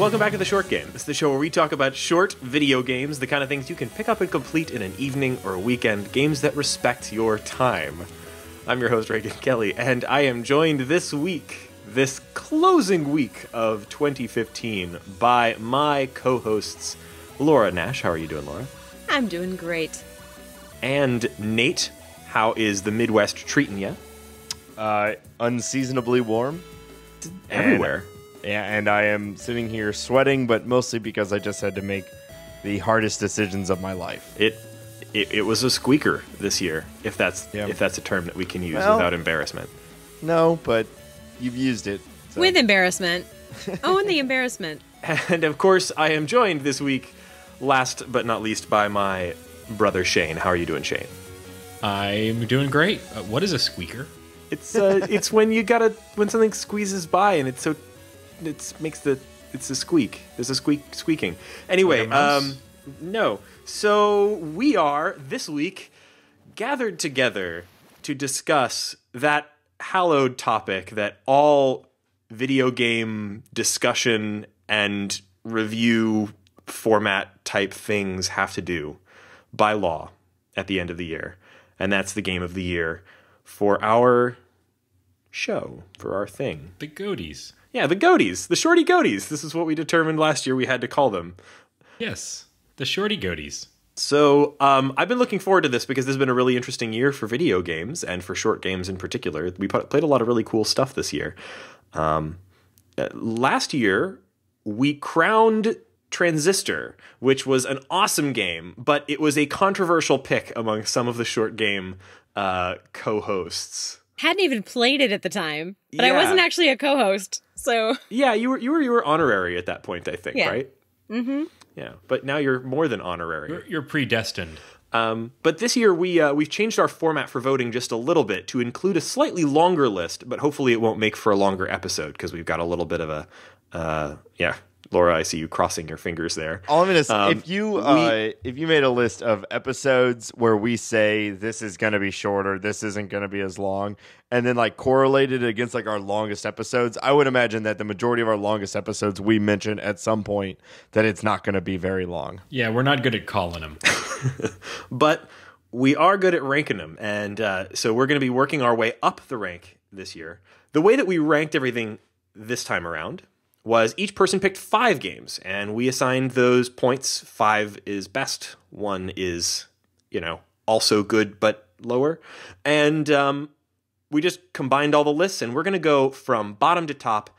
welcome back to The Short Game. This is the show where we talk about short video games, the kind of things you can pick up and complete in an evening or a weekend, games that respect your time. I'm your host, Reagan Kelly, and I am joined this week, this closing week of 2015, by my co-hosts, Laura Nash. How are you doing, Laura? I'm doing great. And Nate, how is the Midwest treating you? Unseasonably warm. Everywhere. And I am sitting here sweating, but mostly because I just had to make the hardest decisions of my life. It was a squeaker this year, if that's a term that we can use without embarrassment. No, but you've used it. So. With embarrassment. Oh, and the embarrassment. And of course, I am joined this week, last but not least, by my brother Shane. How are you doing, Shane? I'm doing great. What is a squeaker? It's when something squeezes by and it's a squeak. There's a squeaking. Anyway, Like no. So we are this week gathered together to discuss that hallowed topic that all video game discussion and review format type things have to do by law at the end of the year. And that's the game of the year for our show, for our thing. The Goaties. Yeah, the Goaties, the Shorty Goaties. This is what we determined last year we had to call them. Yes, the Shorty Goaties. So I've been looking forward to this because this has been a really interesting year for video games and for short games in particular. We played a lot of really cool stuff this year. Last year, we crowned Transistor, which was an awesome game, but it was a controversial pick among some of the short game co-hosts. Hadn't even played it at the time, but Yeah. I wasn't actually a co-host, so... Yeah, you were honorary at that point, I think, Yeah. right? Mm-hmm. Yeah, but now you're more than honorary. You're predestined. But this year we've changed our format for voting just a little bit to include a slightly longer list, but hopefully it won't make for a longer episode because we've got a little bit of a Laura, I see you crossing your fingers there. All I'm gonna say, if you made a list of episodes where we say this is gonna be shorter, this isn't gonna be as long, and then like correlated it against like our longest episodes, I would imagine that the majority of our longest episodes we mention at some point that it's not gonna be very long. Yeah, we're not good at calling them. But we are good at ranking them, and so we're going to be working our way up the rank this year. The way that we ranked everything this time around was each person picked 5 games, and we assigned those points. 5 is best, 1 is, also good but lower. And we just combined all the lists, and we're going to go from bottom to top.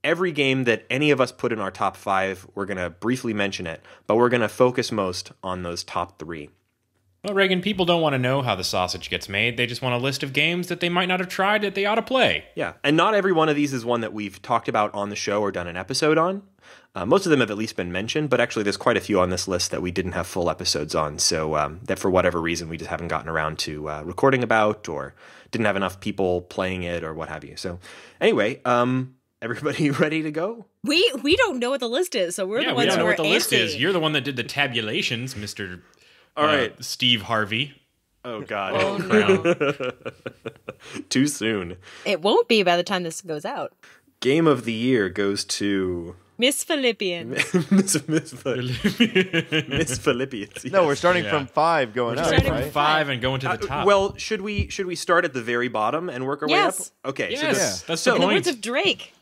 Every game that any of us put in our top 5, we're going to briefly mention it, but we're going to focus most on those top 3. Well, Reagan, people don't want to know how the sausage gets made. They just want a list of games that they might not have tried that they ought to play. Yeah, and not every one of these is one that we've talked about on the show or done an episode on. Most of them have at least been mentioned, but actually there's quite a few on this list that we didn't have full episodes on, so that for whatever reason we just haven't gotten around to recording about or didn't have enough people playing it or what have you. So anyway, everybody ready to go? We don't know what the list is, so we're the ones we don't know who what are the list antsy. is. You're the one that did the tabulations, Mr. All right. Steve Harvey. Oh, God. Oh, no. Too soon. It won't be by the time this goes out. Game of the year goes to Miss Philippian. Miss Philippians. No, we're yes. starting from 5 going up, starting right? from 5 and going to the top. Well, should we start at the very bottom and work our way up? Yes. Okay. yes, that's so the In the point. words of Drake.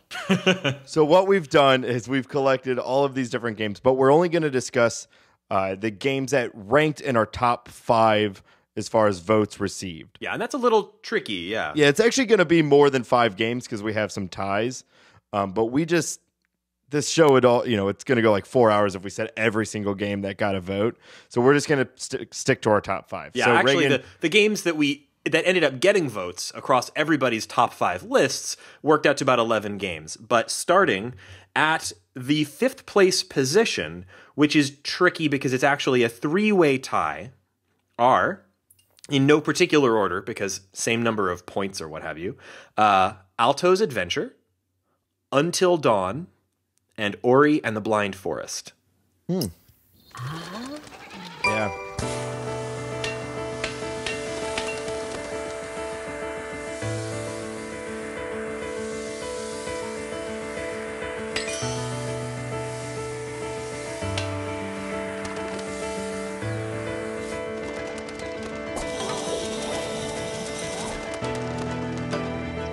So what we've done is we've collected all of these different games, but we're only going to discuss the games that ranked in our top 5 as far as votes received. Yeah, and that's a little tricky, yeah. Yeah, it's actually going to be more than 5 games because we have some ties. But this show it's going to go like 4 hours if we said every single game that got a vote. So we're just going to stick to our top 5. Yeah, so actually, Reagan, the games that ended up getting votes across everybody's top 5 lists worked out to about 11 games. But starting at the 5th place position, which is tricky because it's actually a 3-way tie, are, in no particular order because same number of points or what have you, Alto's Adventure, Until Dawn, and Ori and the Blind Forest. yeah.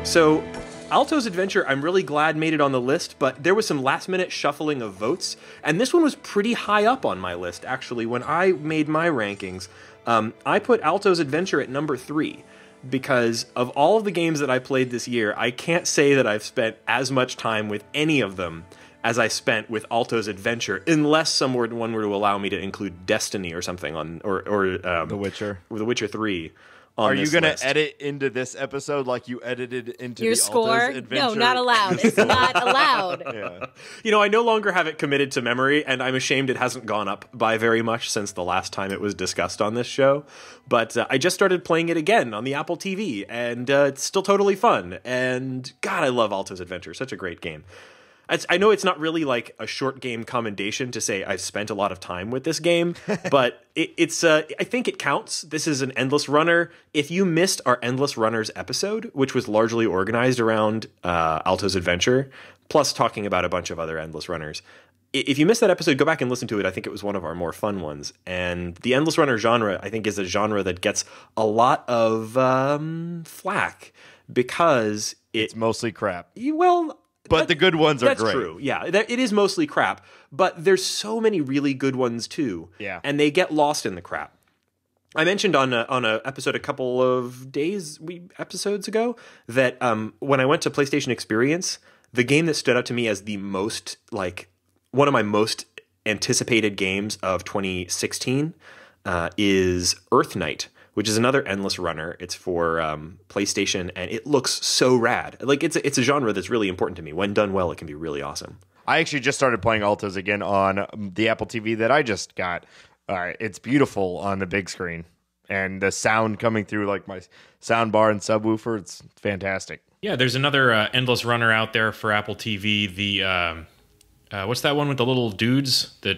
So, Alto's Adventure, I'm really glad made it on the list, but there was some last-minute shuffling of votes, and this one was pretty high up on my list, actually. When I made my rankings, I put Alto's Adventure at number 3, because of all of the games that I played this year, I can't say that I've spent as much time with any of them as I spent with Alto's Adventure, unless one were to allow me to include Destiny or something on, or The Witcher. The Witcher 3. Are you going to edit into this episode like you edited into Your the score? Alto's Adventure? No, not allowed. It's not allowed. Yeah. You know, I no longer have it committed to memory, and I'm ashamed it hasn't gone up by very much since the last time it was discussed on this show. But I just started playing it again on the Apple TV, and it's still totally fun. And God, I love Alto's Adventure. Such a great game. I know it's not really like a short game commendation to say I've spent a lot of time with this game, but it's I think it counts. This is an Endless Runner. If you missed our Endless Runners episode, which was largely organized around Alto's Adventure, plus talking about a bunch of other Endless Runners, if you missed that episode, go back and listen to it. I think it was one of our more fun ones. And the Endless Runner genre, I think, is a genre that gets a lot of flack because It's mostly crap. well... But the good ones are That's great. true. Yeah, it is mostly crap, but there's so many really good ones too. Yeah. And they get lost in the crap. I mentioned on a episode a couple of episodes ago that when I went to PlayStation Experience, the game that stood out to me as the most one of my most anticipated games of 2016 is Earth Knight, which is another Endless Runner. It's for PlayStation, and it looks so rad. Like it's a genre that's really important to me. When done well, it can be really awesome. I actually just started playing Altos again on the Apple TV that I just got. It's beautiful on the big screen, and the sound coming through like my sound bar and subwoofer, it's fantastic. Yeah, there's another Endless Runner out there for Apple TV. The what's that one with the little dudes that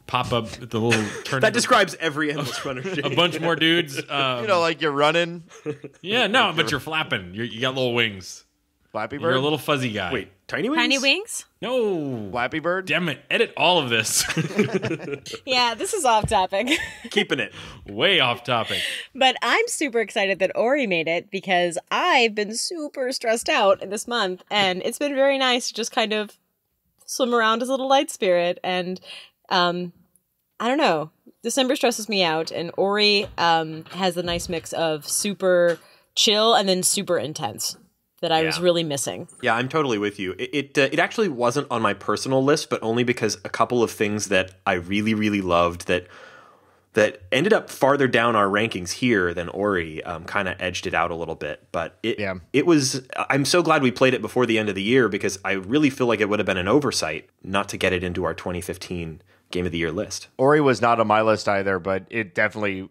pop up, the little turn? That describes every Endless Runner game. a bunch more dudes. Like you're running. Yeah, no, but you're flapping. You got little wings. Flappy Bird? You're a little fuzzy guy. Wait, Tiny Wings? Tiny Wings? No. Flappy Bird? Damn it. Edit all of this. Yeah, this is off topic. Keeping it. Way off topic. But I'm super excited that Ori made it because I've been super stressed out this month, and it's been very nice to just kind of swim around as a little light spirit. And I don't know. December stresses me out, and Ori has a nice mix of super chill and then super intense that I was really missing. Yeah, I'm totally with you. It actually wasn't on my personal list, but only because a couple of things that I really, really loved that ended up farther down our rankings here than Ori kind of edged it out a little bit. But it was. I'm so glad we played it before the end of the year because I really feel like it would have been an oversight not to get it into our 2015 Game of the Year list. Ori was not on my list either, but it definitely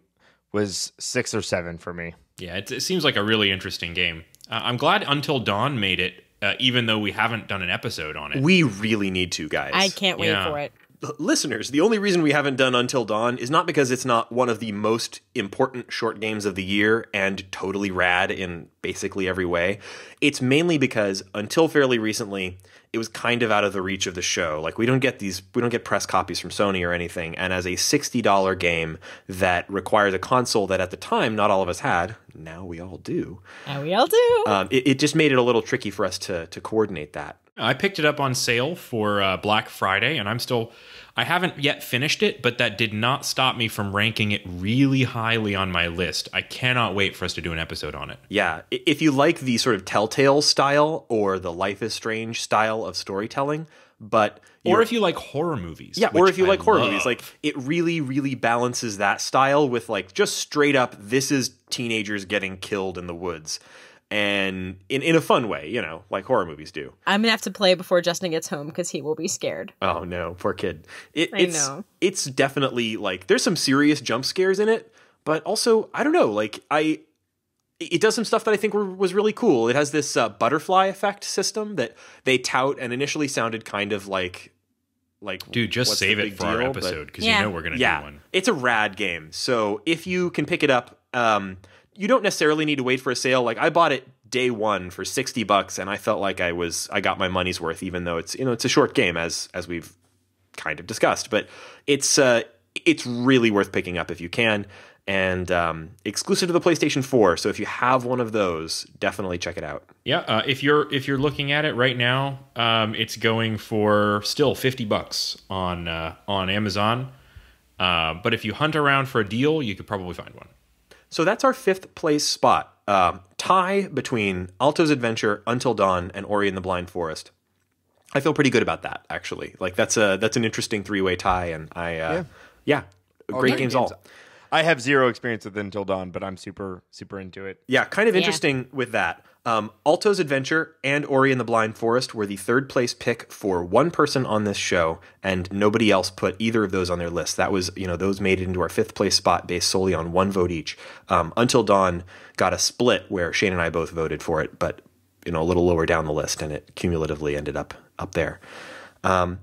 was 6 or 7 for me. Yeah, it seems like a really interesting game. I'm glad Until Dawn made it, even though we haven't done an episode on it. We really need to, guys. I can't wait for it. Listeners, the only reason we haven't done Until Dawn is not because it's not one of the most important short games of the year and totally rad in basically every way. It's mainly because until fairly recently, it was kind of out of the reach of the show. Like we don't get press copies from Sony or anything. And as a $60 game that requires a console that at the time not all of us had, now we all do. Now we all do. It just made it a little tricky for us to coordinate that. I picked it up on sale for Black Friday, and I haven't yet finished it, but that did not stop me from ranking it really highly on my list. I cannot wait for us to do an episode on it. Yeah, if you like the sort of Telltale style or the Life is Strange style of storytelling, or if you like horror movies. Yeah, or if you I like horror love. movies, like it really, really balances that style with like just straight up, this is teenagers getting killed in the woods. And in a fun way, like horror movies do. I'm going to have to play before Justin gets home because he will be scared. Oh, no, poor kid. I know. It's definitely, like, there's some serious jump scares in it, but also, I don't know, like, it does some stuff that I think was really cool. It has this butterfly effect system that they tout and initially sounded kind of like dude, just what's save the it big for our deal? episode because Yeah. you know we're going to do one. It's a rad game. So if you can pick it up, you don't necessarily need to wait for a sale. Like I bought it day one for $60 and I felt like I got my money's worth, even though it's a short game as we've kind of discussed, but it's really worth picking up if you can. and exclusive to the PlayStation 4. So if you have one of those, definitely check it out. Yeah, if you're looking at it right now, it's going for still $50 on Amazon. But if you hunt around for a deal, you could probably find one. So that's our 5th place spot. Tie between Alto's Adventure, Until Dawn, and Ori and the Blind Forest. I feel pretty good about that, actually. Like that's an interesting 3-way tie, and great games all. I have zero experience with Until Dawn, but I'm super into it. Yeah, kind of interesting with that. Alto's Adventure and Ori and the Blind Forest were the 3rd place pick for one person on this show, and nobody else put either of those on their list. That was, those made it into our 5th place spot based solely on one vote each. Until Dawn got a split where Shane and I both voted for it, but a little lower down the list, and it cumulatively ended up there.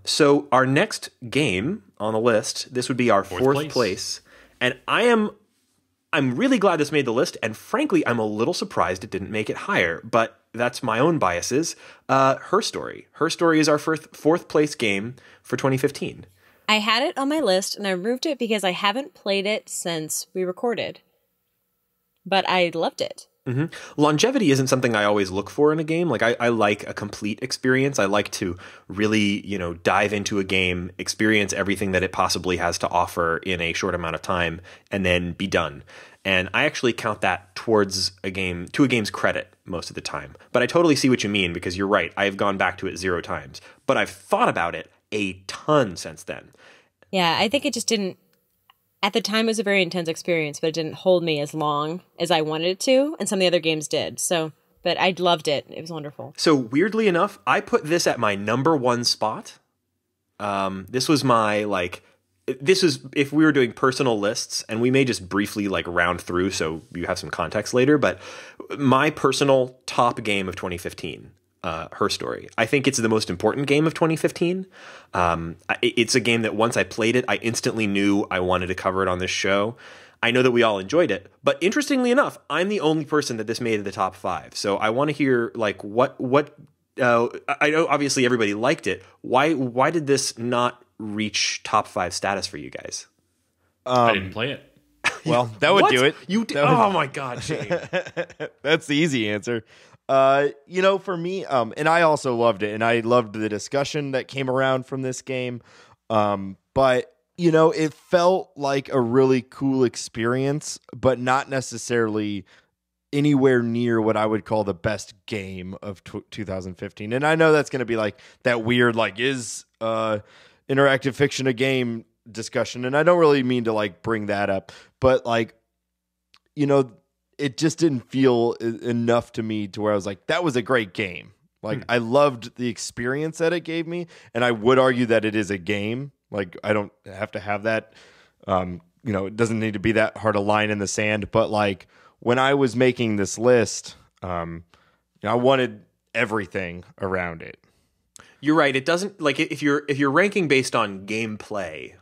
So our next game on the list, this would be our 4th place. And I'm really glad this made the list, and frankly, I'm a little surprised it didn't make it higher, but that's my own biases. Her Story. Her Story is our 4th place game for 2015. I had it on my list, and I removed it because I haven't played it since we recorded. But I loved it. Mm-hmm. Longevity isn't something I always look for in a game. Like I like a complete experience. I like to really, dive into a game, experience everything that it possibly has to offer in a short amount of time, and then be done. And I actually count that towards a game's credit most of the time. But I totally see what you mean, because you're right. I've gone back to it 0 times, but I've thought about it a ton since then. Yeah, I think it just didn't. At the time, it was a very intense experience, but it didn't hold me as long as I wanted it to, and some of the other games did. So, but I loved it. It was wonderful. So weirdly enough, I put this at my number 1 spot. This was if we were doing personal lists, and we may just briefly round through so you have some context later, but my personal top game of 2015. Her Story. I think it's the most important game of 2015. It's a game that once I played it, I instantly knew I wanted to cover it on this show. I know that we all enjoyed it, but interestingly enough, I'm the only person that this made the top 5. So I want to hear what I know obviously everybody liked it. Why did this not reach top 5 status for you guys? I didn't play it. Well, that would do it. Oh my God, Shane. That's the easy answer. For me, and I also loved it, and I loved the discussion that came around from this game. But it felt like a really cool experience, but not necessarily anywhere near what I would call the best game of 2015. And I know that's going to be that weird, is interactive fiction a game discussion. And I don't really mean to bring that up, but it just didn't feel enough to me to where I was like, that was a great game. I loved the experience that it gave me. And I would argue that it is a game. I don't have to have that. It doesn't need to be that hard a line in the sand. But when I was making this list, I wanted everything around it. You're right. It doesn't if you're ranking based on gameplay,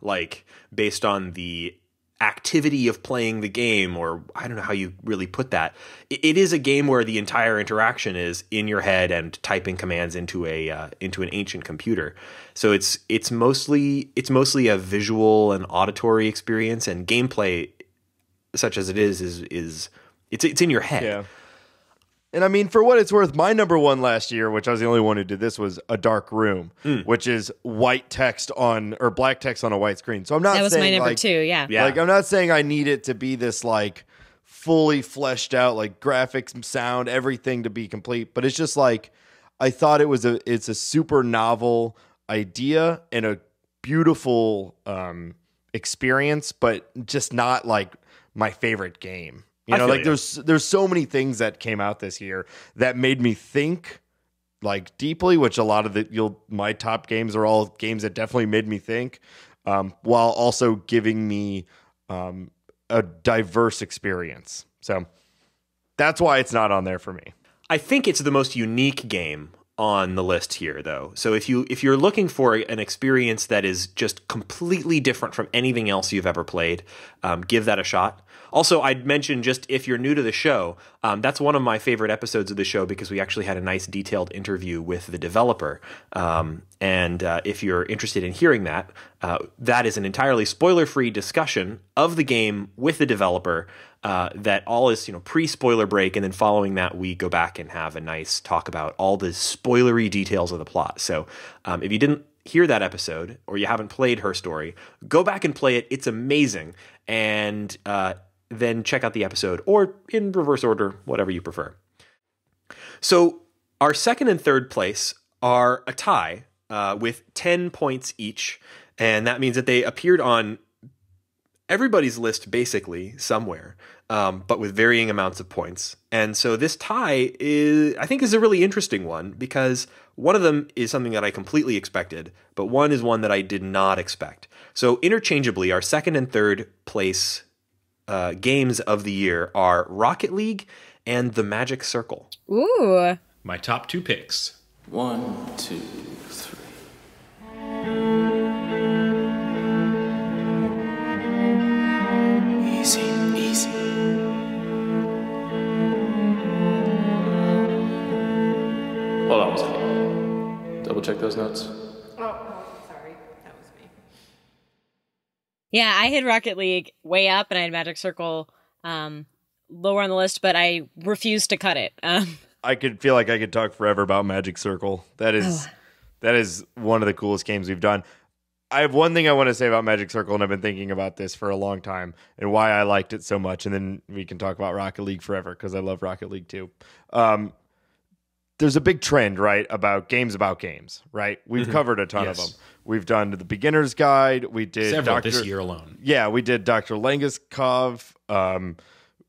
based on the activity of playing the game, or I don't know how you really put that. It is a game where the entire interaction is in your head and typing commands into an ancient computer. So it's mostly a visual and auditory experience, and gameplay, such as it is it's in your head. Yeah. And I mean, for what it's worth, my number 1 last year, which I was the only one who did this, was A Dark Room, which is black text on a white screen. So I'm not saying that was my number 2. Yeah. I'm not saying I need it to be this fully fleshed out, graphics, sound, everything to be complete. But it's just I thought it's a super novel idea and a beautiful experience, but just not my favorite game. There's so many things that came out this year that made me think deeply, which a lot of my top games are all games that definitely made me think, while also giving me a diverse experience. So that's why it's not on there for me. I think it's the most unique game on the list here, though. So if you're looking for an experience that is just completely different from anything else you've ever played, give that a shot. Also, I'd mention, just if you're new to the show, that's one of my favorite episodes of the show, because we actually had a nice detailed interview with the developer. And if you're interested in hearing that, That is an entirely spoiler-free discussion of the game with the developer. That all is pre-spoiler break, and then following that we go back and have a nice talk about all the spoilery details of the plot. So if you didn't hear that episode or you haven't played Her Story, go back and play it. It's amazing, and then check out the episode, or in reverse order, whatever you prefer. So our second and third place are a tie with 10 points each, and that means that they appeared on everybody's list basically somewhere, but with varying amounts of points. And so this tie I think is a really interesting one, because one of them is something that I completely expected, but one is one that I did not expect. So interchangeably, our second and third place games of the year are Rocket League and The Magic Circle. Ooh. My top 2 picks. 1, 2, 3. Easy, easy. Hold on a second. Double check those notes. Yeah, I had Rocket League way up, and I had Magic Circle lower on the list, but I refused to cut it. I could feel like I could talk forever about Magic Circle. That is one of the coolest games we've done. I have one thing I want to say about Magic Circle, and I've been thinking about this for a long time and why I liked it so much, and then we can talk about Rocket League forever, because I love Rocket League too. There's a big trend, right, about games, right? We've covered a ton of them. We've done the Beginner's Guide. We did several this year alone. Yeah, we did Dr. Langeskov.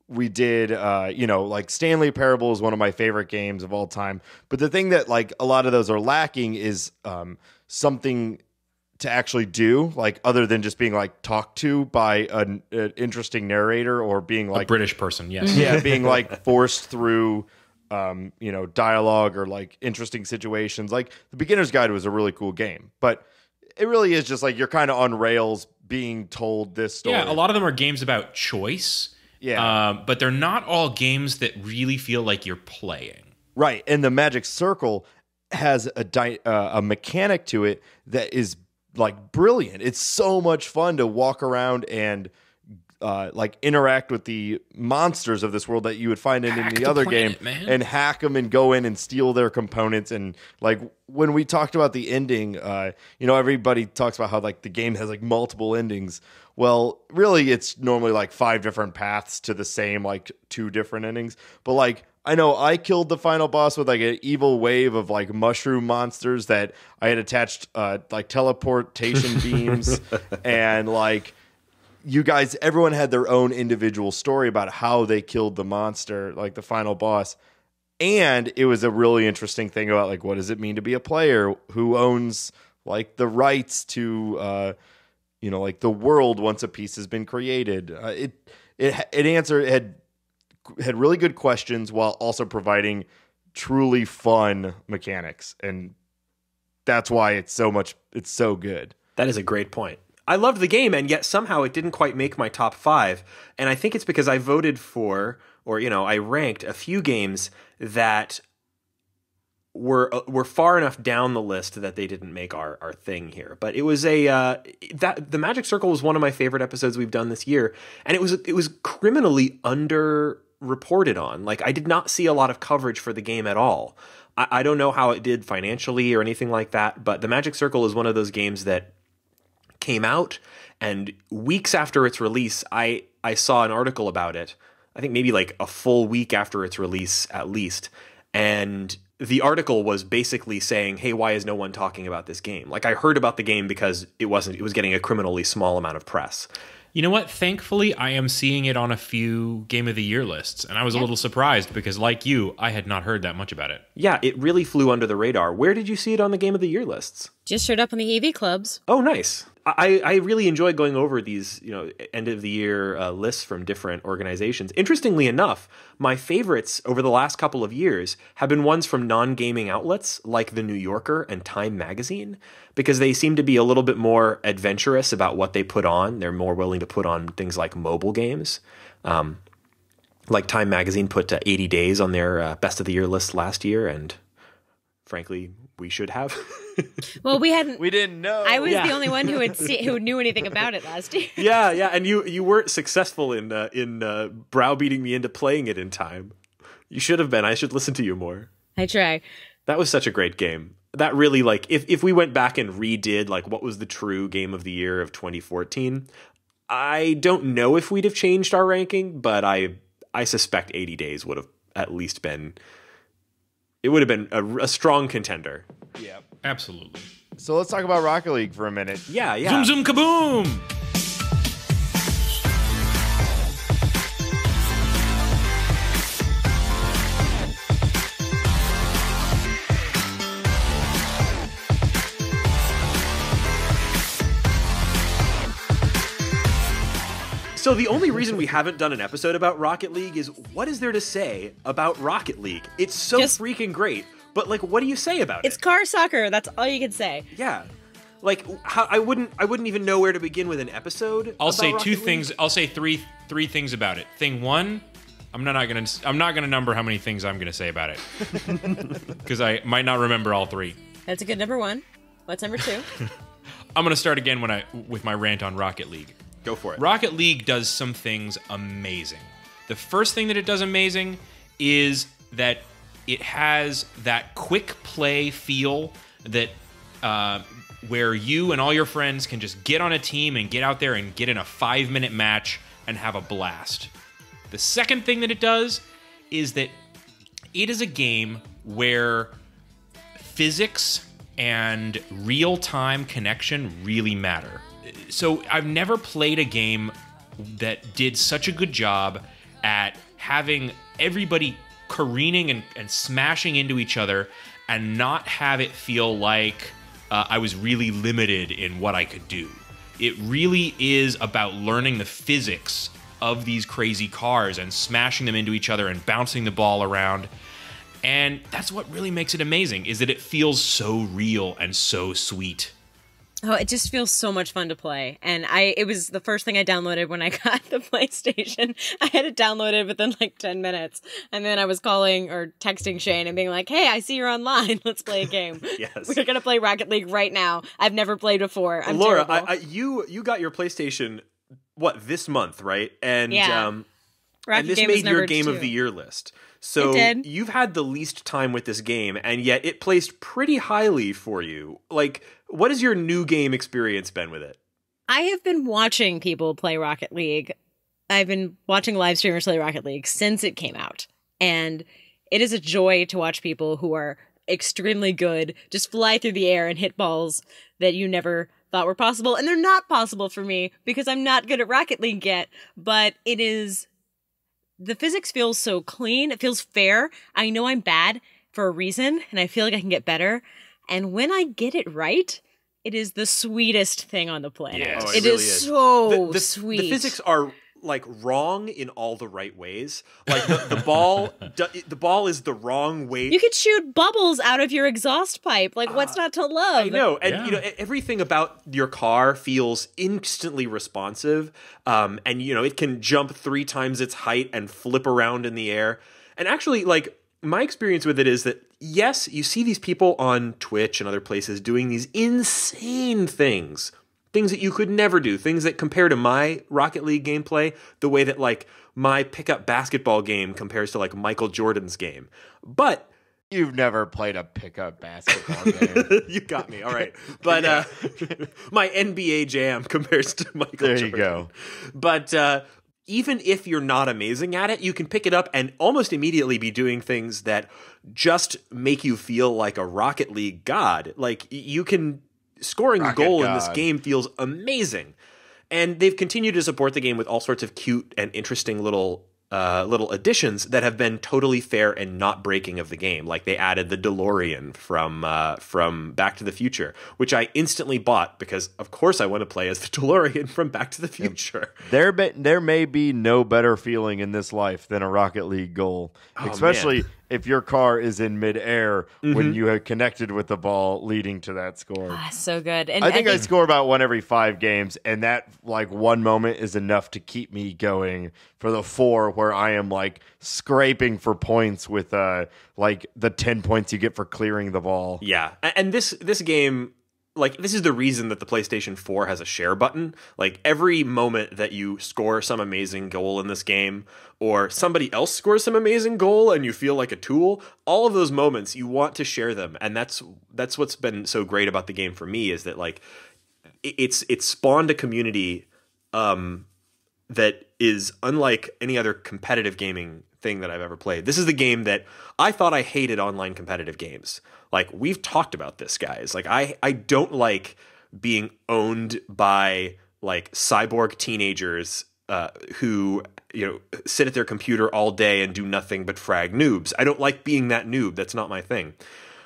We did, like Stanley Parable is one of my favorite games of all time. But the thing that like a lot of those are lacking is something to actually do, like other than just being like talked to by an interesting narrator, or being like a British person. Yes. Yeah, being like forced through dialogue or like interesting situations. Like the Beginner's Guide was a really cool game, but it really is just like you're kind of on rails being told this story. Yeah, a lot of them are games about choice. Yeah. But they're not all games that really feel like you're playing. Right. And the Magic Circle has a mechanic to it that is like brilliant. It's so much fun to walk around and like interact with the monsters of this world that you would find in the other game, and hack them and go in and steal their components. And like when we talked about the ending, everybody talks about how like the game has like multiple endings. Well, really it's normally like 5 different paths to the same like 2 different endings. But like I know I killed the final boss with like an evil wave of like mushroom monsters that I had attached like teleportation beams, and like you guys, everyone had their own individual story about how they killed the monster, like the final boss. And it was a really interesting thing about like, what does it mean to be a player? Who owns like the rights to, like the world once a piece has been created? It had really good questions while also providing truly fun mechanics. And that's why it's so good. That is a great point. I loved the game, and yet somehow it didn't quite make my top 5. And I think it's because I voted for, or I ranked a few games that were far enough down the list that they didn't make our thing here. But it was the Magic Circle was one of my favorite episodes we've done this year, and it was criminally underreported on. Like I did not see a lot of coverage for the game at all. I don't know how it did financially or anything like that, but the Magic Circle is one of those games that came out, and weeks after its release, I saw an article about it. I think maybe like a full week after its release at least. And the article was basically saying, hey, why is no one talking about this game? Like I heard about the game because it was getting a criminally small amount of press. You know what? Thankfully, I am seeing it on a few Game of the Year lists, and I was a little surprised because, like you, I had not heard that much about it. Yeah, it really flew under the radar. Where did you see it on the Game of the Year lists? Just showed up on the AV clubs. Oh, nice. I really enjoy going over these, end of the year lists from different organizations. Interestingly enough, my favorites over the last couple of years have been ones from non-gaming outlets like The New Yorker and Time Magazine, because they seem to be a little bit more adventurous about what they put on. They're more willing to put on things like mobile games. Like Time Magazine put 80 Days on their best of the year list last year, and frankly, we should have. Well, we hadn't. We didn't know. I was Yeah. the only one who knew anything about it last year. Yeah, and you weren't successful in browbeating me into playing it in time. You should have been. I should listen to you more. I try. That was such a great game. That really, like, if we went back and redid, like, what was the true game of the year of 2014, I don't know if we'd have changed our ranking, but I suspect 80 Days would have at least been, it would have been a strong contender. Yeah. Absolutely. So let's talk about Rocket League for a minute. Yeah. Zoom, zoom, kaboom! So the only reason we haven't done an episode about Rocket League is, what is there to say about Rocket League? It's so Just- freaking great, but like, what do you say about It's it? car soccer. That's all you can say. Yeah, like I wouldn't even know where to begin with an episode. I'll about say Rocket two League. things. I'll say three things about it. Thing one, I'm not gonna number how many things I'm gonna say about it because I might not remember all three. That's a good number one. What's number two? I'm gonna start again with my rant on Rocket League. Go for it. Rocket League does some things amazing. The first thing that it does amazing is that it has that quick play feel that where you and all your friends can just get on a team and get out there and get in a 5-minute match and have a blast. The second thing that it does is that it is a game where physics and real-time connection really matter. So I've never played a game that did such a good job at having everybody careening and smashing into each other and not have it feel like I was really limited in what I could do. It really is about learning the physics of these crazy cars and smashing them into each other and bouncing the ball around. And that's what really makes it amazing, is that it feels so real and so sweet. Oh, it just feels so much fun to play. And it was the first thing I downloaded when I got the PlayStation. I had it downloaded within like 10 minutes. And then I was calling or texting Shane and being like, hey, I see you're online. Let's play a game. Yes. We're going to play Rocket League right now. I've never played before. I'm Laura, terrible. you got your PlayStation this month, right? And Yeah. Rocket and this Game is made your number game 2. of the year list. So It did. you've had the least time with this game, and yet it placed pretty highly for you. Like, what has your new game experience been with it? I have been watching people play Rocket League. I've been watching live streamers play Rocket League since it came out. And it is a joy to watch people who are extremely good just fly through the air and hit balls that you never thought were possible. And they're not possible for me because I'm not good at Rocket League yet. But it is... The physics feels so clean. It feels fair. I know I'm bad for a reason, and I feel like I can get better. And when I get it right, it is the sweetest thing on the planet. Yes. Oh, it it really is is. so The sweet. The physics are like wrong in all the right ways. Like the ball is the wrong weight. You could shoot bubbles out of your exhaust pipe. Like, what's not to love? I know, and Yeah. you know, everything about your car feels instantly responsive. And you know, it can jump 3 times its height and flip around in the air. And actually, like, my experience with it is that yes, you see these people on Twitch and other places doing these insane things that you could never do, things that compare to my Rocket League gameplay the way that like my pickup basketball game compares to like Michael Jordan's game. But You've never played a pickup basketball game. you got me. All right. But my NBA Jam compares to Michael There Jordan. you go. But even if you're not amazing at it, you can pick it up and almost immediately be doing things that just make you feel like a Rocket League god. Like you can scoring a Rocket goal in this god. game feels amazing. And they've continued to support the game with all sorts of cute and interesting little additions that have been totally fair and not breaking of the game. Like they added the DeLorean from Back to the Future, which I instantly bought because of course I want to play as the DeLorean from Back to the Future. There may be no better feeling in this life than a Rocket League goal, Oh, especially if your car is in midair when you have connected with the ball, leading to that score. So good. And I think I score about one every 5 games, and that like one moment is enough to keep me going for the 4 where I am like scraping for points with like the 10 points you get for clearing the ball. Yeah, and this game, like, this is the reason that the PlayStation 4 has a share button. Like, every moment that you score some amazing goal in this game, or somebody else scores some amazing goal and you feel like a tool, all of those moments, you want to share them. And that's what's been so great about the game for me, is that, like, it's spawned a community that is unlike any other competitive gaming thing that I've ever played. This is the game that I thought I hated online competitive games. Like, we've talked about this, guys. Like, I don't like being owned by, like, cyborg teenagers who, you know, sit at their computer all day and do nothing but frag noobs. I don't like being that noob. That's not my thing.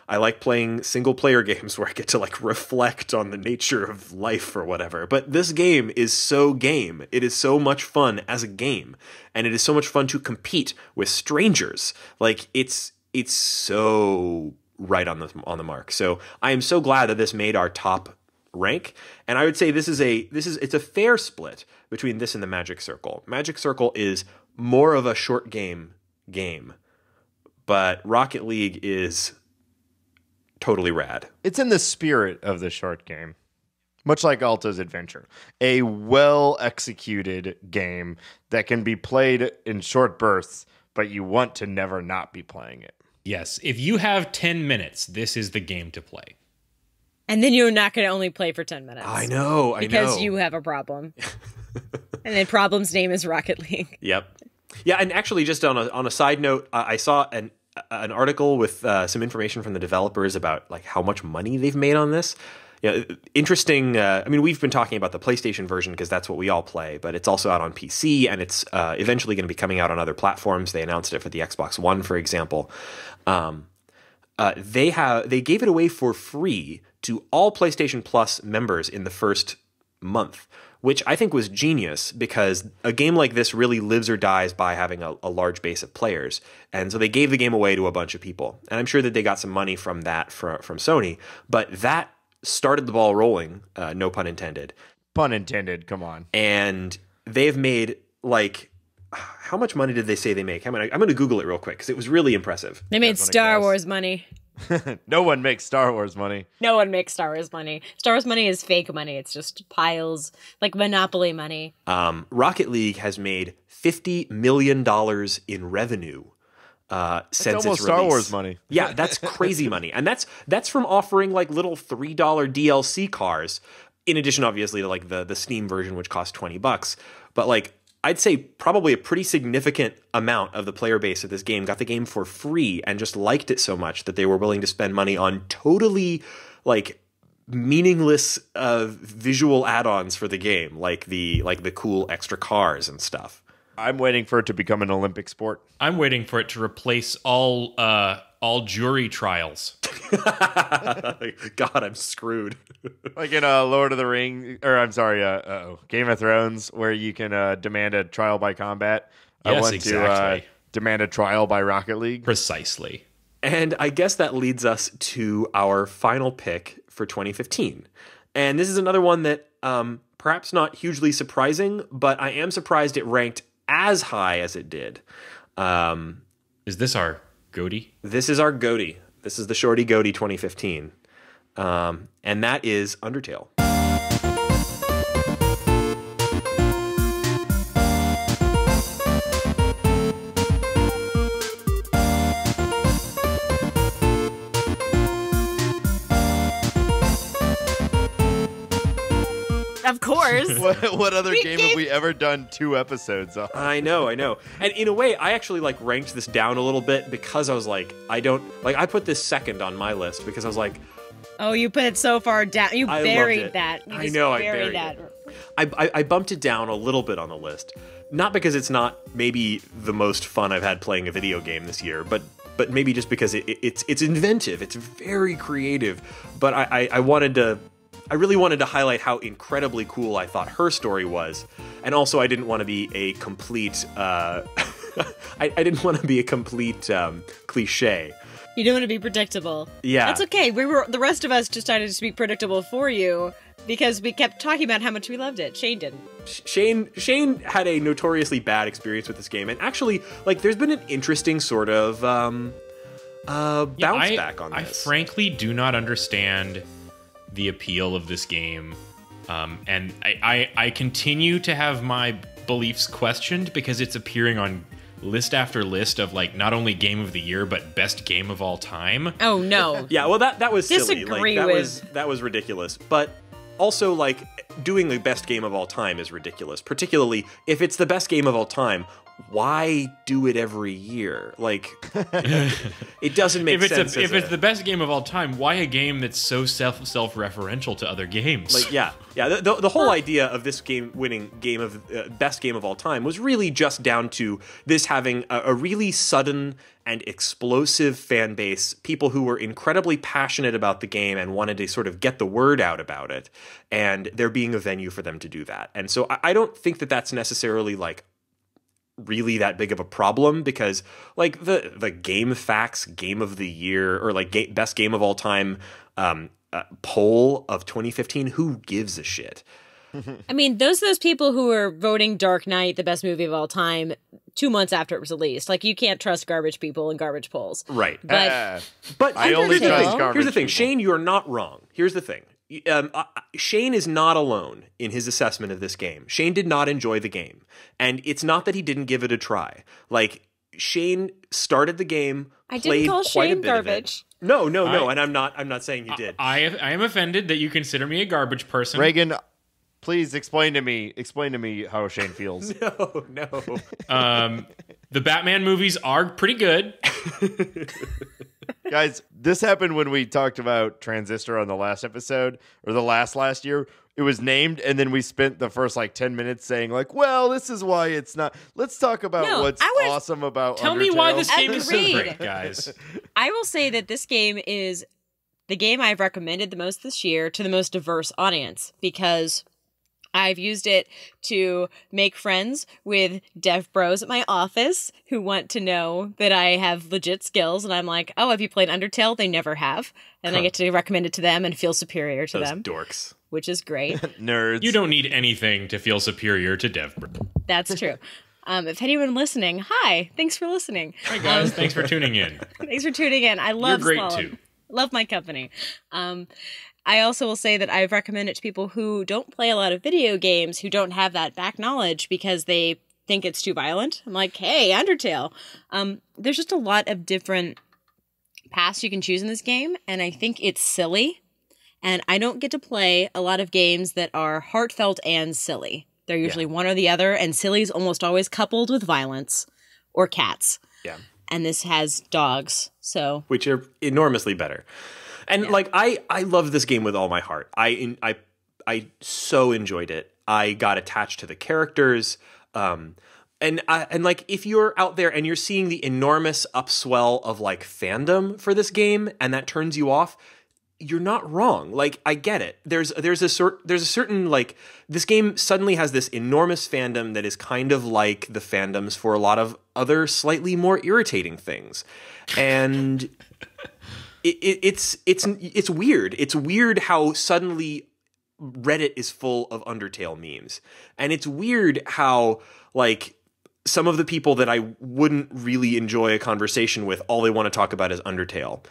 I like playing single-player games where I get to, like, reflect on the nature of life or whatever. But this game is so game. It is so much fun as a game. And it is so much fun to compete with strangers. Like, it's so right on the mark. So I am so glad that this made our top rank. And I would say it's a fair split between this and the Magic Circle. Magic Circle is more of a short game, but Rocket League is totally rad. It's in the spirit of the short game, much like Alto's Adventure, a well-executed game that can be played in short bursts, but you want to never not be playing it. Yes, if you have 10 minutes, this is the game to play. And then you're not going to only play for 10 minutes. I know. Because you have a problem. And the problem's name is Rocket League. Yep. Yeah, and actually, just on a side note, I saw an article with some information from the developers about, like, how much money they've made on this. Yeah, interesting. I mean, we've been talking about the PlayStation version because that's what we all play, but it's also out on PC, and it's eventually going to be coming out on other platforms. They announced it for the Xbox One, for example. They gave it away for free to all PlayStation Plus members in the first month, which I think was genius, because a game like this really lives or dies by having a large base of players. And so they gave the game away to a bunch of people. And I'm sure that they got some money from that from Sony, but that started the ball rolling, no pun intended. Pun intended, come on. And they've made, like, how much money did they say they make? I'm going to Google it real quick because it was really impressive. They made Star Wars money. No one makes Star Wars money. No one makes Star Wars money. Star Wars money is fake money. It's just piles, like Monopoly money. Rocket League has made $50 million in revenue since its release. Star Wars money. Yeah, that's crazy money. And that's from offering, like, little $3 DLC cars, in addition, obviously, to, like, the Steam version, which costs $20. But, like, I'd say probably a pretty significant amount of the player base of this game got the game for free and just liked it so much that they were willing to spend money on totally, like, meaningless visual add-ons for the game, like the cool extra cars and stuff. I'm waiting for it to become an Olympic sport. I'm waiting for it to replace all jury trials. God, I'm screwed. Like in Lord of the Rings, or I'm sorry, Game of Thrones, where you can demand a trial by combat. Yes, I want exactly. to demand a trial by Rocket League. Precisely. And I guess that leads us to our final pick for 2015. And this is another one that perhaps not hugely surprising, but I am surprised it ranked as high as it did. Is this our goatee? This is our goatee. This is the Shorty Goatee 2015. And that is Undertale. Of course. What other game have we ever done 2 episodes on? I know. And in a way, I actually, like, ranked this down a little bit because I was like, I put this second on my list because I was like, oh, you put it so far down. You buried that. You I know, I buried that. I bumped it down a little bit on the list. Not because it's not maybe the most fun I've had playing a video game this year, but maybe just because it's inventive. It's very creative. But I really wanted to highlight how incredibly cool I thought her story was. And also, I didn't want to be a complete I didn't want to be a complete cliche. You don't want to be predictable. Yeah. That's okay. The rest of us decided to be predictable for you because we kept talking about how much we loved it. Shane didn't. Shane had a notoriously bad experience with this game, and actually, like, there's been an interesting sort of bounce back on this. I frankly do not understand the appeal of this game, and I continue to have my beliefs questioned because it's appearing on list after list of, like, not only game of the year but best game of all time. Oh no. Yeah, well, that was silly. Disagree Like, that was ridiculous. But also, like, doing the best game of all time is ridiculous. Particularly if it's the best game of all time, why do it every year? Like, it doesn't make sense. If it's the best game of all time, why a game that's so self-referential to other games? Like, yeah. The whole idea of this game winning game of best game of all time was really just down to this having a really sudden and explosive fan base, people who were incredibly passionate about the game and wanted to sort of get the word out about it, and there being a venue for them to do that. And so I don't think that that's necessarily, like, really that big of a problem, because, like, the GameFAQs game of the year, or like best game of all time poll of 2015, who gives a shit? I mean, those people who were voting Dark Knight the best movie of all time 2 months after it was released. Like, you can't trust garbage people and garbage polls. Right. But But I only trust garbage here's the thing, people. Shane, you're not wrong. Here's the thing. Shane is not alone in his assessment of this game. Shane did not enjoy the game. And it's not that he didn't give it a try. Like, Shane started the game, I played didn't call quite a Shane bit of it. garbage. No, and I'm not saying you did. I am offended that you consider me a garbage person. Reagan, please explain to me how Shane feels. No. The Batman movies are pretty good. Guys, this happened when we talked about Transistor on the last episode, or the last year. It was named, and then we spent the first, like, 10 minutes saying, like, well, this is why it's not. Let's talk about what's awesome about Tell Undertale. me why this game is so Agreed. great, guys. I will say that this game is the game I've recommended the most this year to the most diverse audience, because I've used it to make friends with dev bros at my office who want to know that I have legit skills. And I'm like, oh, have you played Undertale? They never have. And I get to recommend it to them and feel superior to Those them, dorks. which is great. Nerds. You don't need anything to feel superior to Dev. That's true. If anyone listening, hi, thanks for listening. Hi, guys. Thanks for tuning in. Thanks for tuning in. I love You're great, Slalom. too. Love my company. I also will say that I've recommended it to people who don't play a lot of video games, who don't have that back knowledge because they think it's too violent. I'm like, hey, Undertale. There's just a lot of different paths you can choose in this game, and I think it's silly. And I don't get to play a lot of games that are heartfelt and silly. They're usually one or the other, and silly is almost always coupled with violence or cats. Yeah. And this has dogs, so Which are enormously better. And like, I love this game with all my heart. I so enjoyed it. I got attached to the characters. And like, if you're out there and you're seeing the enormous upswell of, like, fandom for this game, and that turns you off, you're not wrong. Like, I get it. There's a certain, like, this game suddenly has this enormous fandom that is kind of like the fandoms for a lot of other slightly more irritating things. And it's weird. It's weird how suddenly Reddit is full of Undertale memes. And it's weird how, like, some of the people that I wouldn't really enjoy a conversation with, all they want to talk about is Undertale.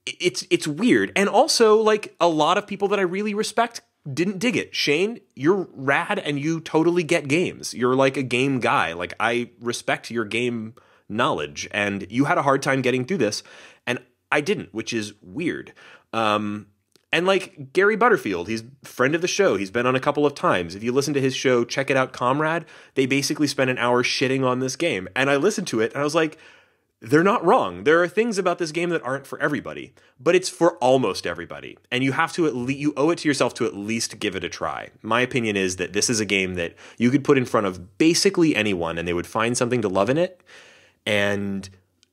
It's weird. And also, like, a lot of people that I really respect didn't dig it. Shane, you're rad and you totally get games. You're like a game guy. Like, I respect your game knowledge, and you had a hard time getting through this, and I didn't, which is weird. And like Gary Butterfield, he's a friend of the show. He's been on a couple of times. If you listen to his show, check it out, Comrade. They basically spent an hour shitting on this game. And I listened to it and I was like, they're not wrong. There are things about this game that aren't for everybody, but it's for almost everybody. And you have to you owe it to yourself to at least give it a try. My opinion is that this is a game that you could put in front of basically anyone and they would find something to love in it. And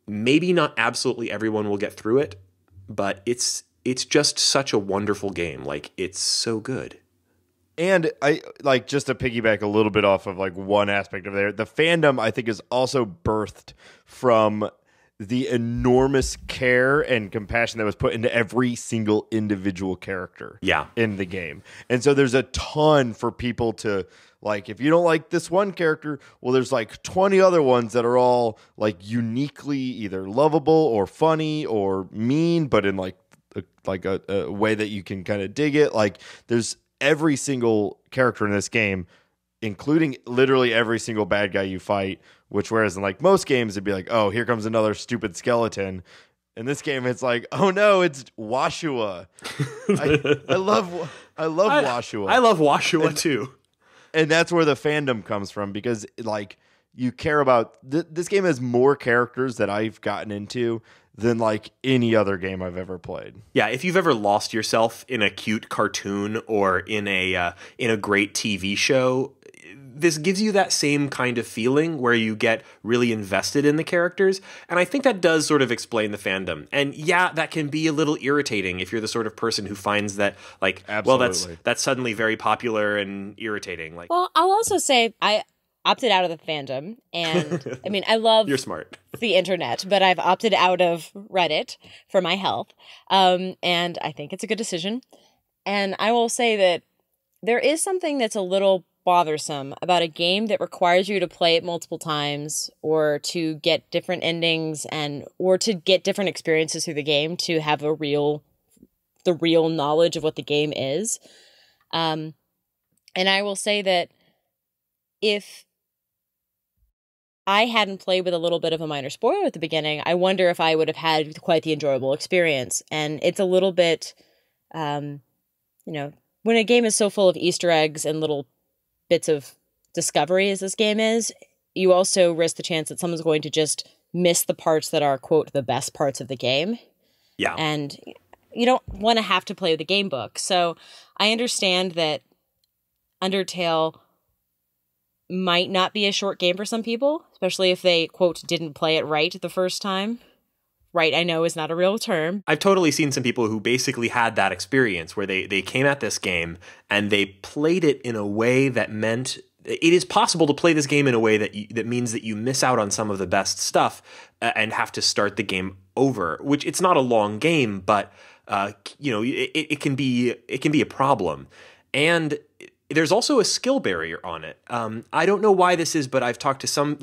maybe not absolutely everyone will get through it, but it's just such a wonderful game. Like, it's so good. And I like, just to piggyback a little bit off of like one aspect of there, the fandom I think is also birthed from the enormous care and compassion that was put into every single individual character in the game. And so there's a ton for people to like. If you don't like this one character, well, there's like 20 other ones that are all like uniquely either lovable or funny or mean, but in like a way that you can kind of dig it. Like there's every single character in this game, including literally every single bad guy you fight, which whereas in like most games it'd be like, oh, here comes another stupid skeleton. In this game it's like, oh no, it's Woshua. I love Woshua. I love Woshua too. And that's where the fandom comes from, because like you care about this game has more characters that I've gotten into than like any other game I've ever played. Yeah, if you've ever lost yourself in a cute cartoon or in a great TV show, this gives you that same kind of feeling where you get really invested in the characters. And I think that does sort of explain the fandom. And yeah, that can be a little irritating if you're the sort of person who finds that like, Absolutely. well, that's suddenly very popular and irritating. Like, Well, I'll also say I opted out of the fandom, and I mean, I love you're smart. the internet, but I've opted out of Reddit for my health. And I think it's a good decision. And I will say that there is something that's a little bothersome about a game that requires you to play it multiple times or to get different endings or to get different experiences through the game to have the real knowledge of what the game is. And I will say that if I hadn't played with a little bit of a minor spoiler at the beginning, I wonder if I would have had quite the enjoyable experience. And it's a little bit, when a game is so full of Easter eggs and little bits of discovery as this game is, you also risk the chance that someone's going to just miss the parts that are, quote, the best parts of the game. Yeah. And you don't want to have to play the game book. So I understand that Undertale might not be a short game for some people, especially if they, quote, didn't play it right the first time. Right, I know, is not a real term. I've totally seen some people who basically had that experience where they came at this game and they played it in a way that meant it is possible to play this game in a way that means that you miss out on some of the best stuff and have to start the game over, which it's not a long game, but it can be a problem. And there's also a skill barrier on it. I don't know why this is, but I've talked to some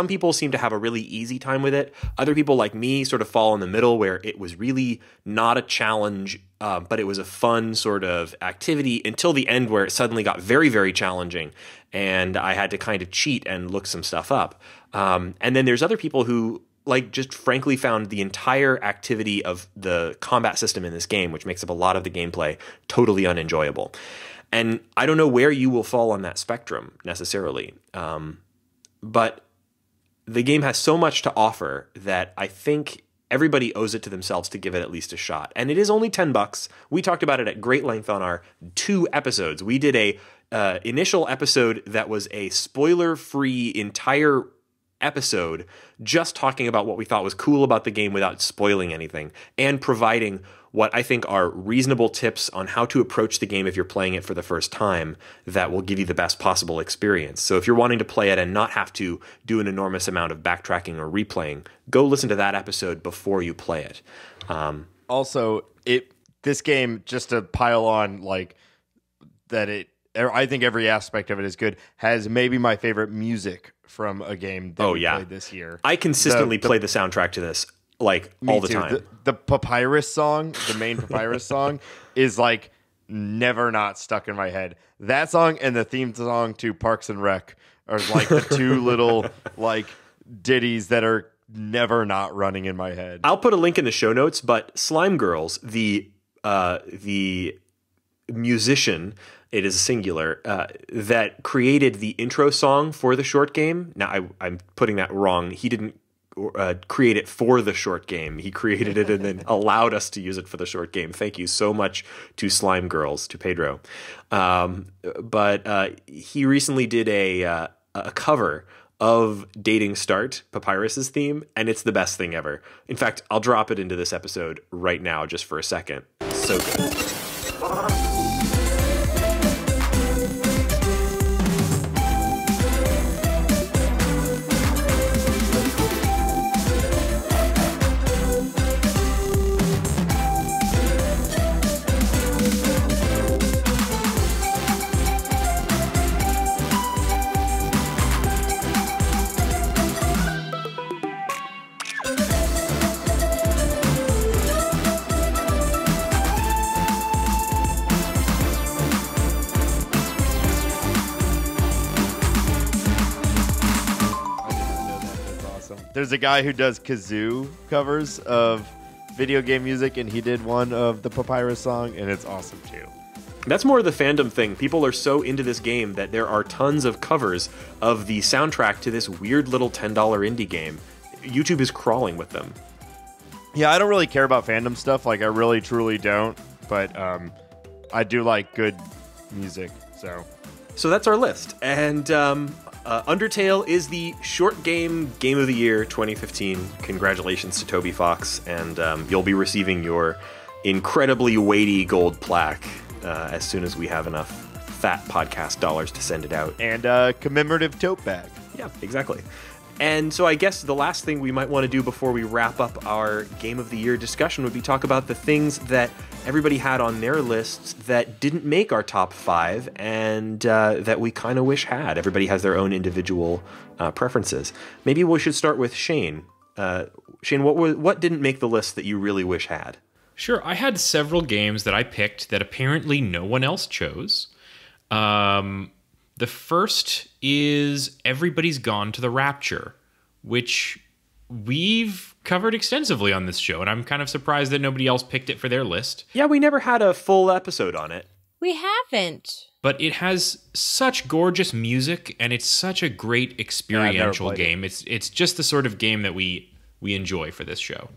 people seem to have a really easy time with it. Other people like me sort of fall in the middle where it was really not a challenge, but it was a fun sort of activity until the end where it suddenly got very, very challenging. And I had to kind of cheat and look some stuff up. And then there's other people who just frankly found the entire activity of the combat system in this game, which makes up a lot of the gameplay, totally unenjoyable. And I don't know where you will fall on that spectrum necessarily. But the game has so much to offer that I think everybody owes it to themselves to give it at least a shot. And it is only $10. We talked about it at great length on our 2 episodes. We did a initial episode that was a spoiler-free entire episode just talking about what we thought was cool about the game without spoiling anything and providing what I think are reasonable tips on how to approach the game if you're playing it for the first time that will give you the best possible experience. So if you're wanting to play it and not have to do an enormous amount of backtracking or replaying, go listen to that episode before you play it. Also, this game, just to pile on I think every aspect of it is good, has maybe my favorite music from a game that we played this year. I consistently play the soundtrack to this all the time. The Papyrus song, the main Papyrus song, is never not stuck in my head. That song and the theme song to Parks and Rec are the 2 little ditties that are never not running in my head. I'll put a link in the show notes, but Slime Girls, the musician, it is a singular, that created the intro song for the short game. Now, I'm putting that wrong. He didn't create it for the short game. He created it and then allowed us to use it for the short game. Thank you so much to Slime Girls, to Pedro. But he recently did a cover of Dating Start, Papyrus's theme, and it's the best thing ever. In fact, I'll drop it into this episode right now just for a second. So good. there's a guy who does kazoo covers of video game music, and he did one of the Papyrus song, and it's awesome too. That's more of the fandom thing. People are so into this game that there are tons of covers of the soundtrack to this weird little $10 indie game. YouTube is crawling with them. Yeah, I don't really care about fandom stuff. Like, I really, truly don't. But I do like good music, So that's our list. And Undertale is the short game of the year 2015. Congratulations to Toby Fox. And you'll be receiving your incredibly weighty gold plaque as soon as we have enough fat podcast dollars to send it out. And a commemorative tote bag. Yeah, exactly. And so I guess the last thing we might want to do before we wrap up our Game of the Year discussion would be talk about the things that everybody had on their lists that didn't make our top 5 and that we kind of wish had. Everybody has their own individual preferences. Maybe we should start with Shane. Shane, what didn't make the list that you really wish had? Sure, I had several games that I picked that apparently no one else chose. The first is Everybody's Gone to the Rapture, which we've covered extensively on this show, and I'm kind of surprised that nobody else picked it for their list. Yeah, we never had a full episode on it. We haven't. But it has such gorgeous music, and it's such a great experiential game. It's just the sort of game that we enjoy for this show.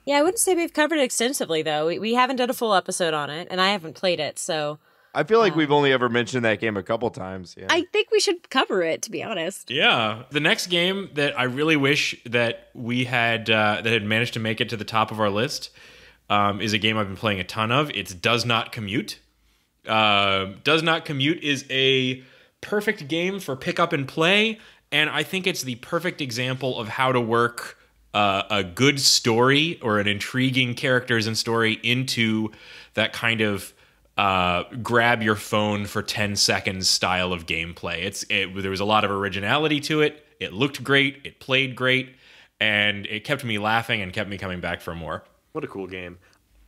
Yeah, I wouldn't say we've covered it extensively, though. We haven't done a full episode on it, and I haven't played it, so... I feel like we've only ever mentioned that game a couple times. Yeah. I think we should cover it, to be honest. Yeah. The next game that I really wish that we had that had managed to make it to the top of our list is a game I've been playing a ton of. It's Does Not Commute. Does Not Commute is a perfect game for pick up and play, and I think it's the perfect example of how to work a good story or an intriguing characters and story into that kind of grab your phone for 10 seconds style of gameplay. There was a lot of originality to it. It looked great. It played great. And it kept me laughing and kept me coming back for more. What a cool game.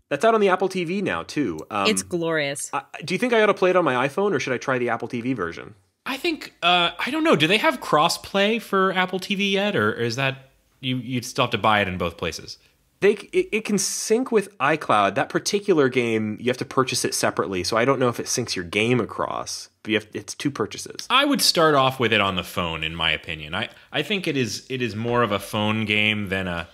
That's out on the Apple TV now, too. It's glorious. Do you think I ought to play it on my iPhone, or should I try the Apple TV version? I think, I don't know. Do they have cross-play for Apple TV yet? Or is that, you'd still have to buy it in both places? It can sync with iCloud. That particular game, you have to purchase it separately, so I don't know if it syncs your game across. But it's 2 purchases. I would start off with it on the phone, in my opinion. I think it is more of a phone game than a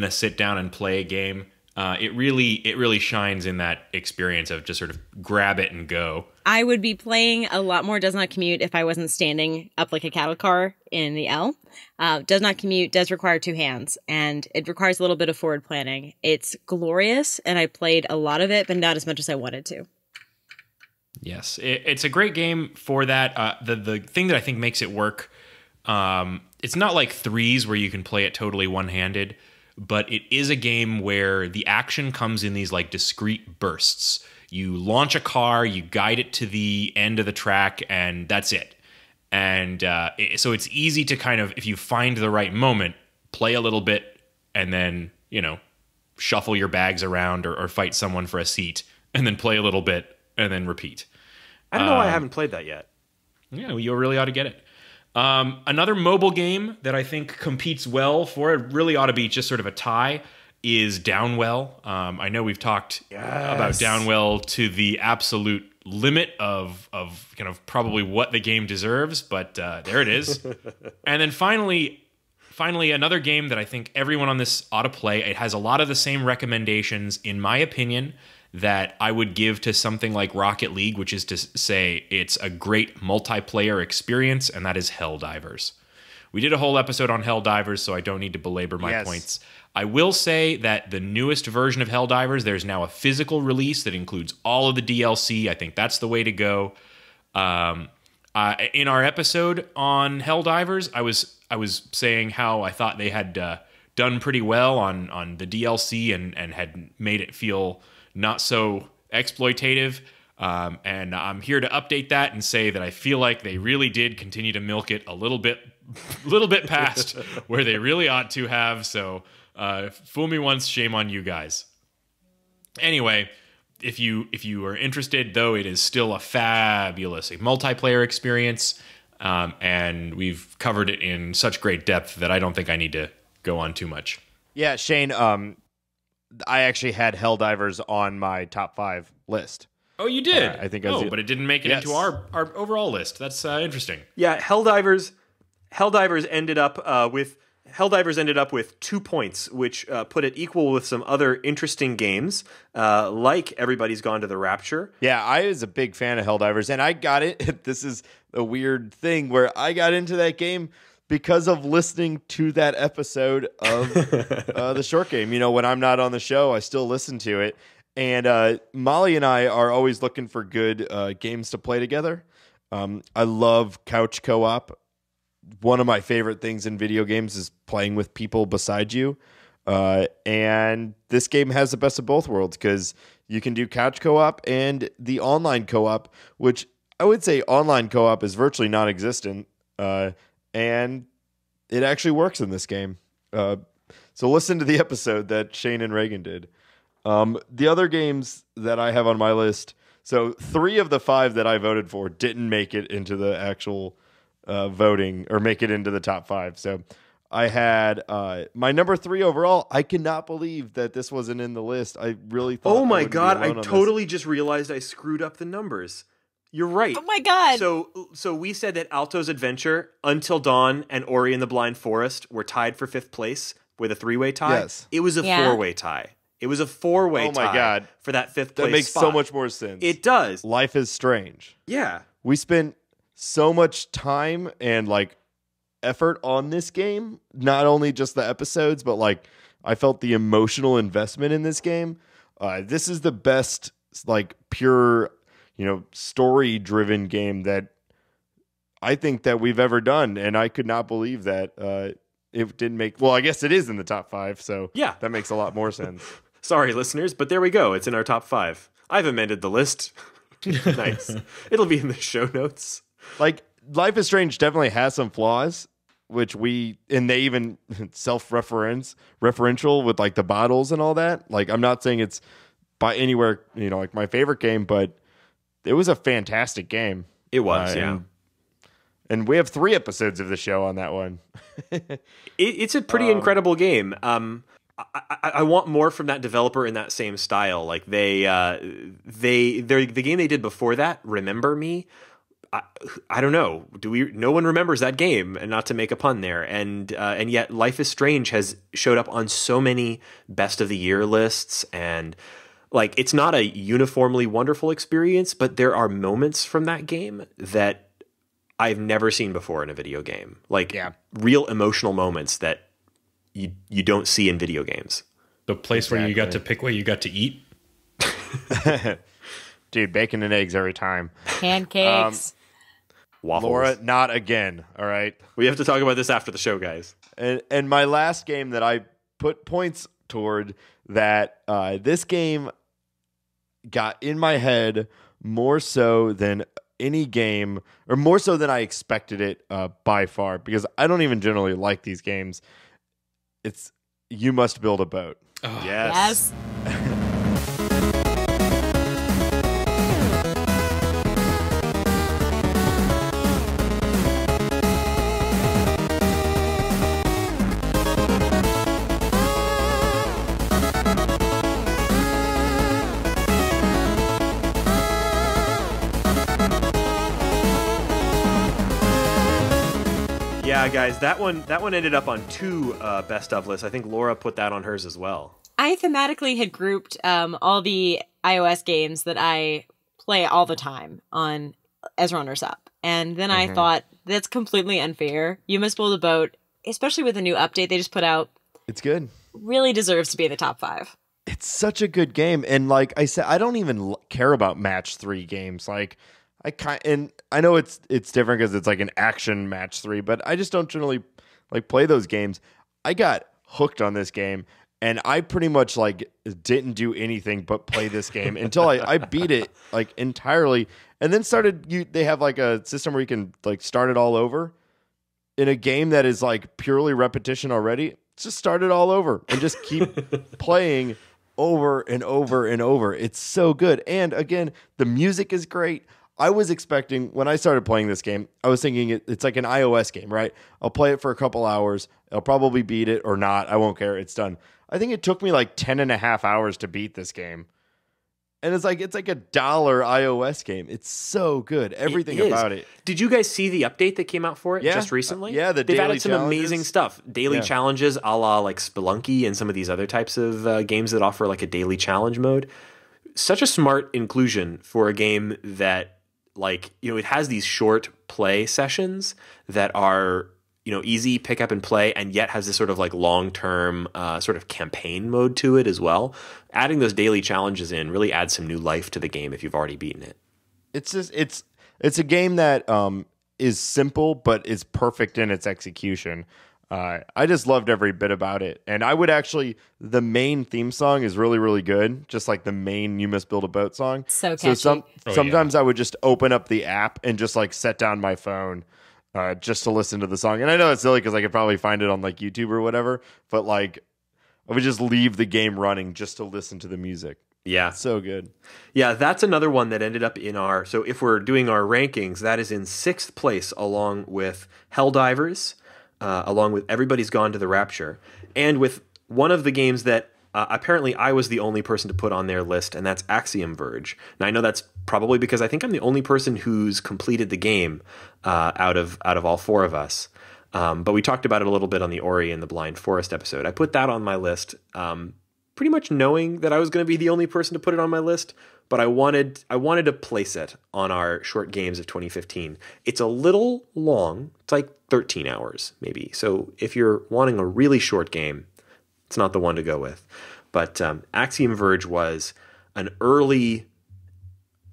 sit down and play game. It really shines in that experience of just sort of grab it and go. I would be playing a lot more Does Not Commute if I wasn't standing up like a cattle car in the L. Does Not Commute does require 2 hands, and it requires a little bit of forward planning. It's glorious, and I played a lot of it, but not as much as I wanted to. Yes, it's a great game for that. The thing that I think makes it work, it's not like Threes where you can play it totally one-handed, but it is a game where the action comes in these like discrete bursts. You launch a car, you guide it to the end of the track, and that's it. And so it's easy to kind of, if you find the right moment, play a little bit, and then, shuffle your bags around or fight someone for a seat, and then play a little bit, and then repeat. I don't know why I haven't played that yet. Yeah, you really ought to get it. Another mobile game that I think competes well for it, really ought to be just sort of a tie, is Downwell. I know we've talked about Downwell to the absolute limit of kind of probably what the game deserves, but there it is. And then finally, another game that I think everyone on this ought to play. It has a lot of the same recommendations, in my opinion, that I would give to something like Rocket League, which is to say it's a great multiplayer experience, and that is Helldivers. We did a whole episode on Helldivers, so I don't need to belabor my points. I will say that the newest version of Helldivers, there's now a physical release that includes all of the DLC. I think that's the way to go. In our episode on Helldivers, I was saying how I thought they had done pretty well on the DLC and had made it feel not so exploitative. And I'm here to update that and say that I feel like they really did continue to milk it a little bit past where they really ought to have. So fool me once, shame on you guys. Anyway, if you are interested, though, it is still a fabulous multiplayer experience. And we've covered it in such great depth that I don't think I need to go on too much. Yeah, Shane, I actually had Helldivers on my top 5 list. Oh, you did? I think I was- but it didn't make it Yes. into our overall list. That's interesting. Yeah, Helldivers ended up with 2 points, which put it equal with some other interesting games, like Everybody's Gone to the Rapture. Yeah, I was a big fan of Helldivers, and I got it. This is a weird thing where I got into that game because of listening to that episode of the short game. You know, when I'm not on the show, I still listen to it. And Molly and I are always looking for good games to play together. I love couch co-op. One of my favorite things in video games is playing with people beside you. And this game has the best of both worlds because you can do couch co-op and the online co-op, which I would say online co-op is virtually non-existent. And it actually works in this game. So listen to the episode that Shane and Reagan did. The other games that I have on my list, so 3 of the 5 that I voted for didn't make it into the actual voting or make it into the top 5. So I had my number 3 overall. I cannot believe that this wasn't in the list. I really thought. Oh my wouldn't be god, alone I on this. totally just realized I screwed up the numbers. You're right. Oh my god. So we said that Alto's Adventure, Until Dawn, and Ori and the Blind Forest were tied for 5th place with a 3-way tie. Yes. It was a Yeah. 4-way tie. It was a 4-way Oh tie my God. for that 5th place That makes so spot. much more sense. It does. Life is Strange. Yeah. We spent so much time and like effort on this game, not only just the episodes, but like I felt the emotional investment in this game. This is the best like pure, story driven game that I think that we've ever done, and I could not believe that it didn't make. Well, I guess it is in the top 5, so Yeah. that makes a lot more sense. Sorry, listeners, but there we go. It's in our top 5. I've amended the list. Nice. It'll be in the show notes. Like Life is Strange definitely has some flaws, which they even referential with like the bottles and all that. Like I'm not saying it's by anywhere, like my favorite game, but it was a fantastic game. It was, yeah. And we have 3 episodes of the show on that one. It's a pretty incredible game. I want more from that developer in that same style. Like the game they did before that, Remember Me. I don't know. No one remembers that game, and not to make a pun there. And yet Life is Strange has showed up on so many best of the year lists, and like it's not a uniformly wonderful experience, but there are moments from that game that I've never seen before in a video game. Like real emotional moments that you don't see in video games. The place where you got to pick what you got to eat. Dude, bacon and eggs every time. Pancakes. Waffles. Laura, not again. All right. We have to talk about this after the show, guys. And my last game that I put points toward that this game got in my head more so than any game, or more so than I expected it by far, because I don't even generally like these games. It's You Must Build a Boat. Oh, Yes. Yeah, guys, that one ended up on 2 best of lists. I think Laura put that on hers as well. I thematically had grouped all the iOS games that I play all the time on as runners-up. And then I thought, that's completely unfair. You Must Build a Boat, especially with the new update they just put out, It's good. really deserves to be in the top 5. It's such a good game, and like I said, I don't even care about match 3 games. Like I know it's different because it's like an action match 3, but I just don't generally like play those games. I got hooked on this game, and I pretty much like didn't do anything but play this game until I beat it like entirely, and then they have like a system where you can like start it all over in a game that is like purely repetition already. Just start it all over and just keep playing over and over and over. It's so good. And again, the music is great. I was expecting, when I started playing this game, I was thinking it's like an iOS game, right? I'll play it for a couple hours. I'll probably beat it or not. I won't care. It's done. I think it took me like 10 and a half hours to beat this game. And it's like $1 iOS game. It's so good. Everything about it. Did you guys see the update that came out for it just recently? Yeah, they've added some amazing stuff. Daily challenges, a la like Spelunky and some of these other types of games that offer like a daily challenge mode. Such a smart inclusion for a game that, like, you know, it has these short play sessions that are, you know, easy pick up and play, and yet has this sort of like long-term sort of campaign mode to it as well. Adding those daily challenges in really adds some new life to the game if you've already beaten it. It's just it's a game that is simple but is perfect in its execution. I just loved every bit about it, and I would actually, the main theme song is really, really good, just like the main "You Must Build a Boat" song. So catchy. Sometimes I would just open up the app and just like set down my phone. Just to listen to the song. And I know it's silly because I could probably find it on like YouTube or whatever, but like I would just leave the game running just to listen to the music. Yeah. So good. Yeah, that's another one that ended up in our, so if we're doing our rankings, that is in 6th place along with Helldivers, along with Everybody's Gone to the Rapture, and with one of the games that apparently I was the only person to put on their list, and that's Axiom Verge. Now I know that's probably because I think I'm the only person who's completed the game out of all 4 of us. But we talked about it a little bit on the Ori and the Blind Forest episode. I put that on my list, pretty much knowing that I was going to be the only person to put it on my list. But I wanted to place it on our short games of 2015. It's a little long. It's like 13 hours maybe. So if you're wanting a really short game, it's not the one to go with. But Axiom Verge was an early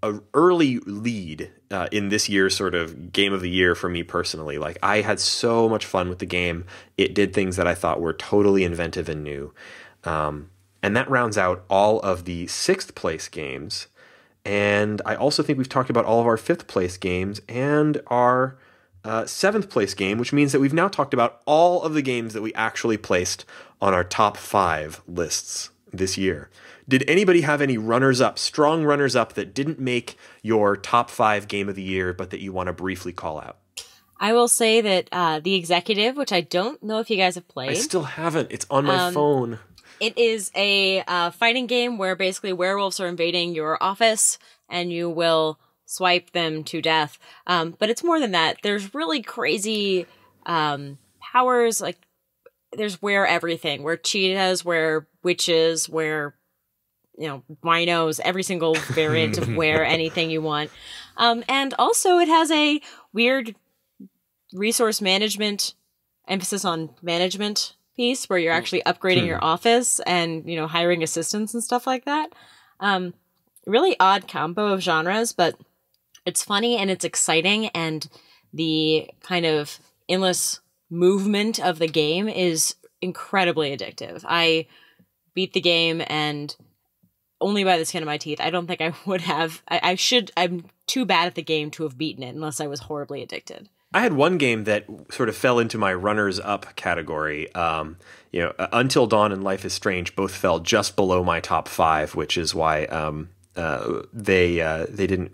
lead in this year's sort of game of the year for me personally. Like, I had so much fun with the game. It did things that I thought were totally inventive and new. And that rounds out all of the 6th place games. And I also think we've talked about all of our 5th place games and our 7th place game, which means that we've now talked about all of the games that we actually placed on our top 5 lists this year. Did anybody have any runners-up, strong runners-up that didn't make your top 5 game of the year, but that you want to briefly call out? I will say that The Executive, which I don't know if you guys have played. I still haven't. It's on my phone. It is a fighting game where basically werewolves are invading your office and you will swipe them to death. But it's more than that. There's really crazy powers. Like, there's where everything. Where cheetahs, where witches, where, you know, rhinos, every single variant of where anything you want. And also it has a weird resource management, emphasis on management piece where you're actually upgrading your office and, you know, hiring assistants and stuff like that. Really odd combo of genres, but it's funny and it's exciting, and the kind of endless movement of the game is incredibly addictive. I beat the game and only by the skin of my teeth. I don't think I would have. I'm too bad at the game to have beaten it unless I was horribly addicted. I had one game that sort of fell into my runners-up category. Until Dawn and Life is Strange both fell just below my top 5, which is why they didn't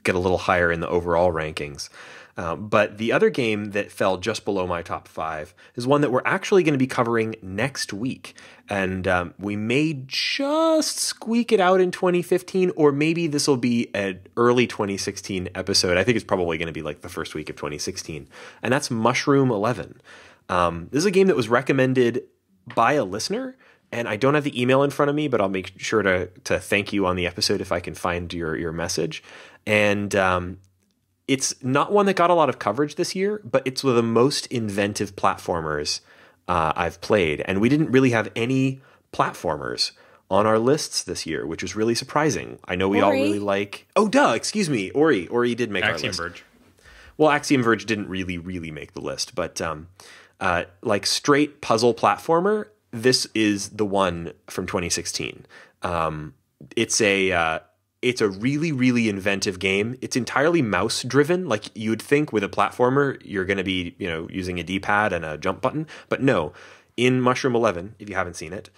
get a little higher in the overall rankings. But the other game that fell just below my top 5 is one that we're actually going to be covering next week. And we may just squeak it out in 2015, or maybe this will be an early 2016 episode. I think it's probably going to be like the first week of 2016. And that's Mushroom 11. This is a game that was recommended by a listener. And I don't have the email in front of me, but I'll make sure to thank you on the episode if I can find your message. And it's not one that got a lot of coverage this year, but it's one of the most inventive platformers I've played. And we didn't really have any platformers on our lists this year, which was really surprising. I know we all really like... Oh, duh, excuse me. Ori did make our list. Axiom Verge. Well, Axiom Verge didn't really make the list, but like straight puzzle platformer, this is the one from 2016. It's a really, really inventive game. It's entirely mouse driven. Like you'd think with a platformer, you're going to be, using a D-pad and a jump button. But no, in Mushroom 11, if you haven't seen it,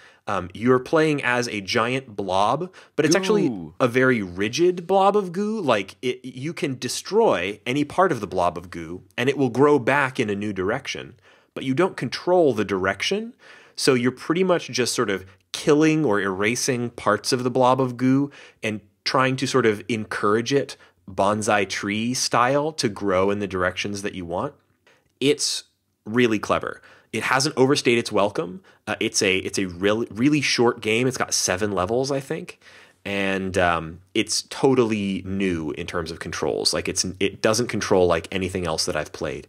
you're playing as a giant blob, but it's actually Goo. a very rigid blob of goo. Like, you can destroy any part of the blob of goo, and it will grow back in a new direction. But you don't control the direction, so you're pretty much just sort of killing or erasing parts of the blob of goo and trying to sort of encourage it bonsai tree style to grow in the directions that you want. It's really clever. It hasn't overstayed its welcome. It's a really short game. It's got 7 levels, I think, and it's totally new in terms of controls. Like, it doesn't control like anything else that I've played,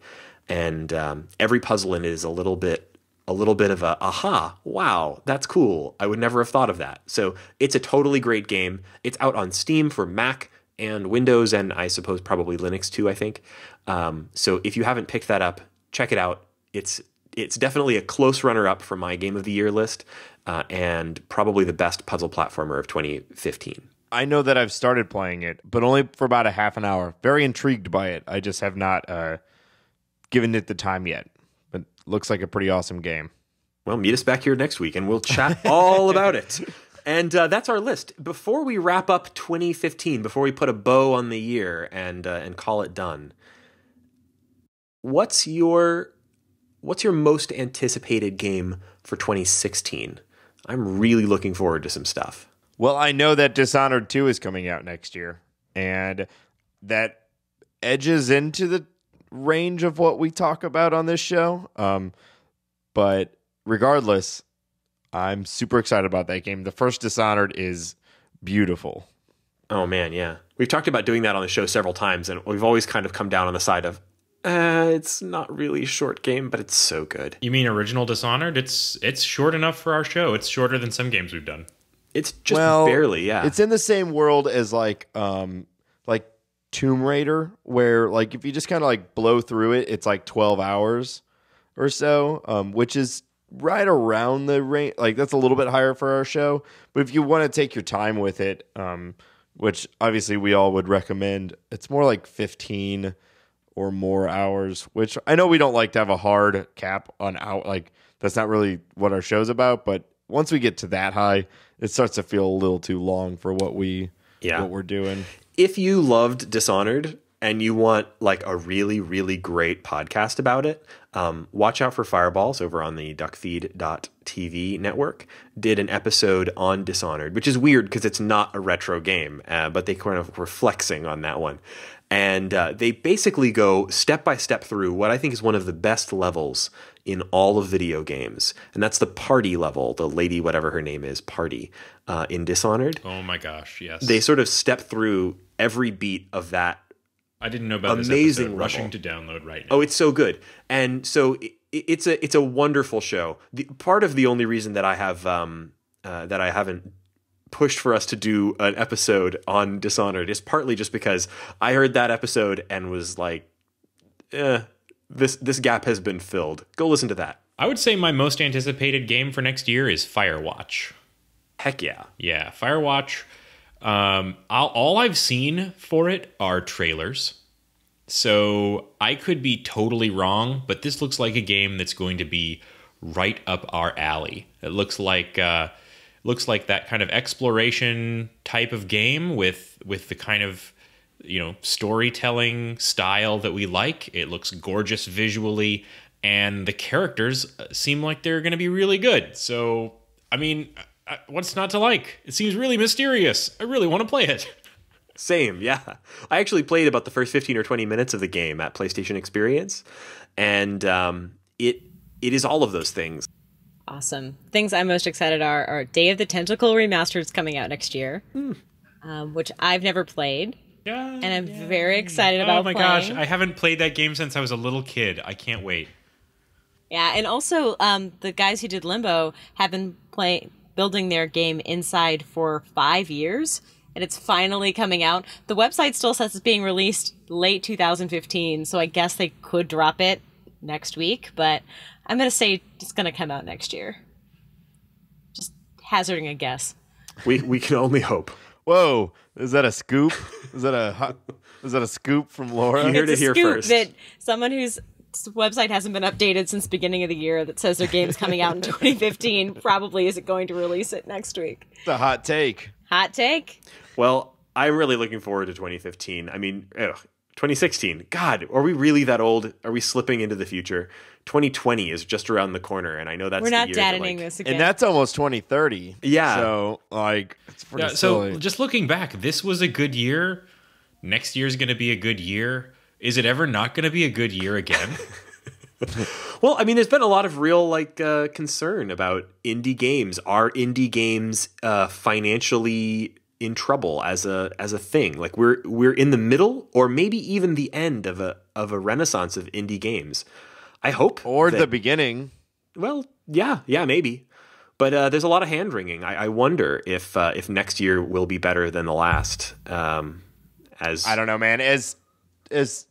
and every puzzle in it is a little bit of a aha, wow, that's cool. I would never have thought of that. So it's a totally great game. It's out on Steam for Mac and Windows, and I suppose probably Linux too, I think. So if you haven't picked that up, check it out. It's definitely a close runner-up for my Game of the Year list, and probably the best puzzle platformer of 2015. I know that I've started playing it, but only for about a half an hour. Very intrigued by it. I just have not given it the time yet. But looks like a pretty awesome game. Well, meet us back here next week, and we'll chat all about it. And that's our list. Before we wrap up 2015, before we put a bow on the year and call it done, what's your most anticipated game for 2016? I'm really looking forward to some stuff. Well, I know that Dishonored 2 is coming out next year, and that edges into the range of what we talk about on this show. But regardless, I'm super excited about that game. The first Dishonored is beautiful. Oh, man, yeah. We've talked about doing that on the show several times, and we've always kind of come down on the side of, it's not really a short game, but it's so good. You mean original Dishonored? It's short enough for our show. It's shorter than some games we've done. It's just barely, yeah. It's in the same world as like Tomb Raider, where like if you just kind of like blow through it, it's like 12 hours or so, which is right around the range. Like that's a little bit higher for our show. But if you want to take your time with it, which obviously we all would recommend, it's more like 15 or more hours, which I know we don't like to have a hard cap on out. Like that's not really what our show's about. But once we get to that high, it starts to feel a little too long for what we're doing. If you loved Dishonored and you want like a really, really great podcast about it, watch out for Fireballs over on the duckfeed.tv network. Did an episode on Dishonored, which is weird because it's not a retro game, but they kind of were flexing on that one. And they basically go step by step through what I think is one of the best levels in all of video games. And that's the party level, the lady, whatever her name is, party in Dishonored. Oh my gosh, yes. They sort of step through every beat of that. I didn't know about amazing this episode. level. Rushing to download right now. Oh, it's so good. And so it's a wonderful show. Part of the only reason that I have that I haven't pushed for us to do an episode on Dishonored is partly just because I heard that episode and was like, this gap has been filled. Go listen to that. I would say my most anticipated game for next year is Firewatch. Heck yeah. Yeah, Firewatch. All I've seen for it are trailers. So I could be totally wrong, but this looks like a game that's going to be right up our alley. It looks like that kind of exploration type of game with the kind of, storytelling style that we like. It looks gorgeous visually, and the characters seem like they're going to be really good. So, I mean, what's not to like? It seems really mysterious. I really want to play it. Same, yeah. I actually played about the first 15 or 20 minutes of the game at PlayStation Experience, and it is all of those things. Awesome. Things I'm most excited are Day of the Tentacle Remastered is coming out next year, which I've never played. Yeah, and I'm very excited about playing. Oh my gosh, I haven't played that game since I was a little kid. I can't wait. Yeah, and also the guys who did Limbo have been building their game Inside for 5 years, and it's finally coming out. The website still says it's being released late 2015, so I guess they could drop it next week, but I'm going to say it's going to come out next year. Just hazarding a guess. We can only hope. Whoa, is that a scoop? Is that a scoop from Laura? You heard it here scoop first. That someone who's website hasn't been updated since beginning of the year that says their game's coming out in 2015 probably isn't going to release it next week. It's a hot take. Hot take? Well, I'm really looking forward to 2015. I mean, 2016. God, are we really that old? Are we slipping into the future? 2020 is just around the corner, and I know that's We're not the year that, daddening this again. And that's almost 2030. Yeah. So, like, it's pretty Yeah, so silly. just looking back, this was a good year. Next year's going to be a good year. Is it ever not going to be a good year again? Well, I mean, there's been a lot of real concern about indie games. Are indie games financially in trouble as a thing? Like we're in the middle, or maybe even the end of a renaissance of indie games. I hope, Or that- the beginning. Well, yeah, maybe. But there's a lot of hand wringing. I wonder if next year will be better than the last. As I don't know, man. As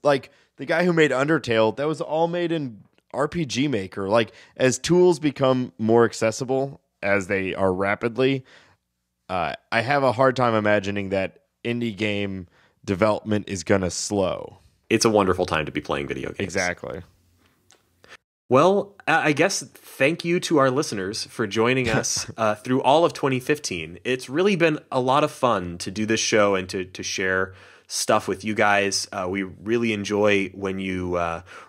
like the guy who made Undertale, that was all made in RPG Maker. Like, as tools become more accessible, as they are rapidly, I have a hard time imagining that indie game development is gonna slow. it's a wonderful time to be playing video games. Exactly. Well, I guess thank you to our listeners for joining us through all of 2015. It's really been a lot of fun to do this show and to share stuff with you guys. We really enjoy when you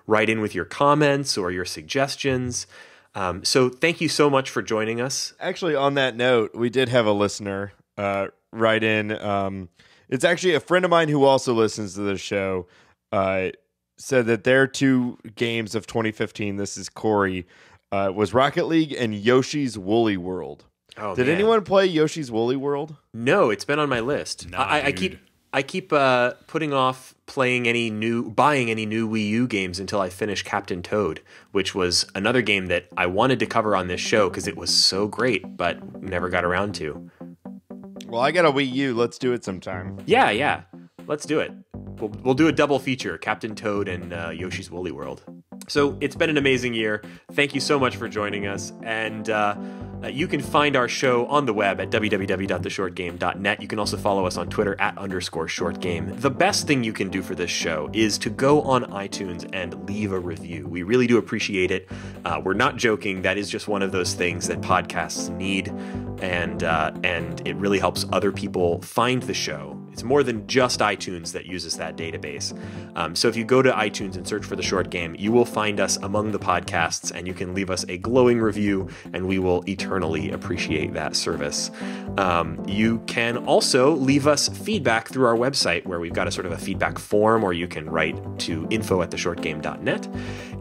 write in with your comments or your suggestions. So thank you so much for joining us. Actually, on that note, we did have a listener write in. It's actually a friend of mine who also listens to the show. Said that their two games of 2015, this is Corey, was Rocket League and Yoshi's Woolly World. Oh, Did man. anyone play Yoshi's Woolly World? No, it's been on my list. Nah, I dude. keep putting off buying any new Wii U games until I finish Captain Toad, which was another game that I wanted to cover on this show because it was so great, but never got around to. Well, I got a Wii U. Let's do it sometime. Yeah, let's do it. We'll do a double feature, Captain Toad and Yoshi's Woolly World. So it's been an amazing year. Thank you so much for joining us. And you can find our show on the web at www.theshortgame.net. You can also follow us on Twitter @_shortgame. The best thing you can do for this show is to go on iTunes and leave a review. We really do appreciate it. We're not joking. That is just one of those things that podcasts need. And it really helps other people find the show. It's more than just iTunes that uses that database. So if you go to iTunes and search for The Short Game, you will find us among the podcasts, and you can leave us a glowing review, and we will eternally appreciate that service. You can also leave us feedback through our website, where we've got a sort of a feedback form, or you can write to info@theshortgame.net.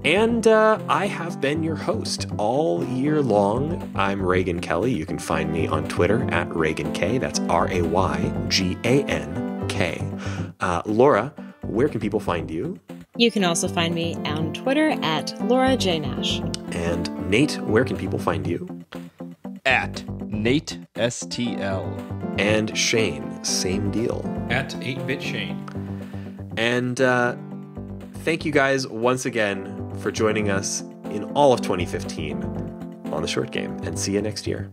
And I have been your host all year long. I'm Reagan Kelly. You can find me on Twitter @ReaganK. That's RayGanK. Laura, where can people find you? You can also find me on Twitter @LauraJNash. And Nate, where can people find you? At Nate STL. And Shane, same deal. At 8-Bit Shane. And thank you guys once again for joining us in all of 2015 on The Short Game, and see you next year.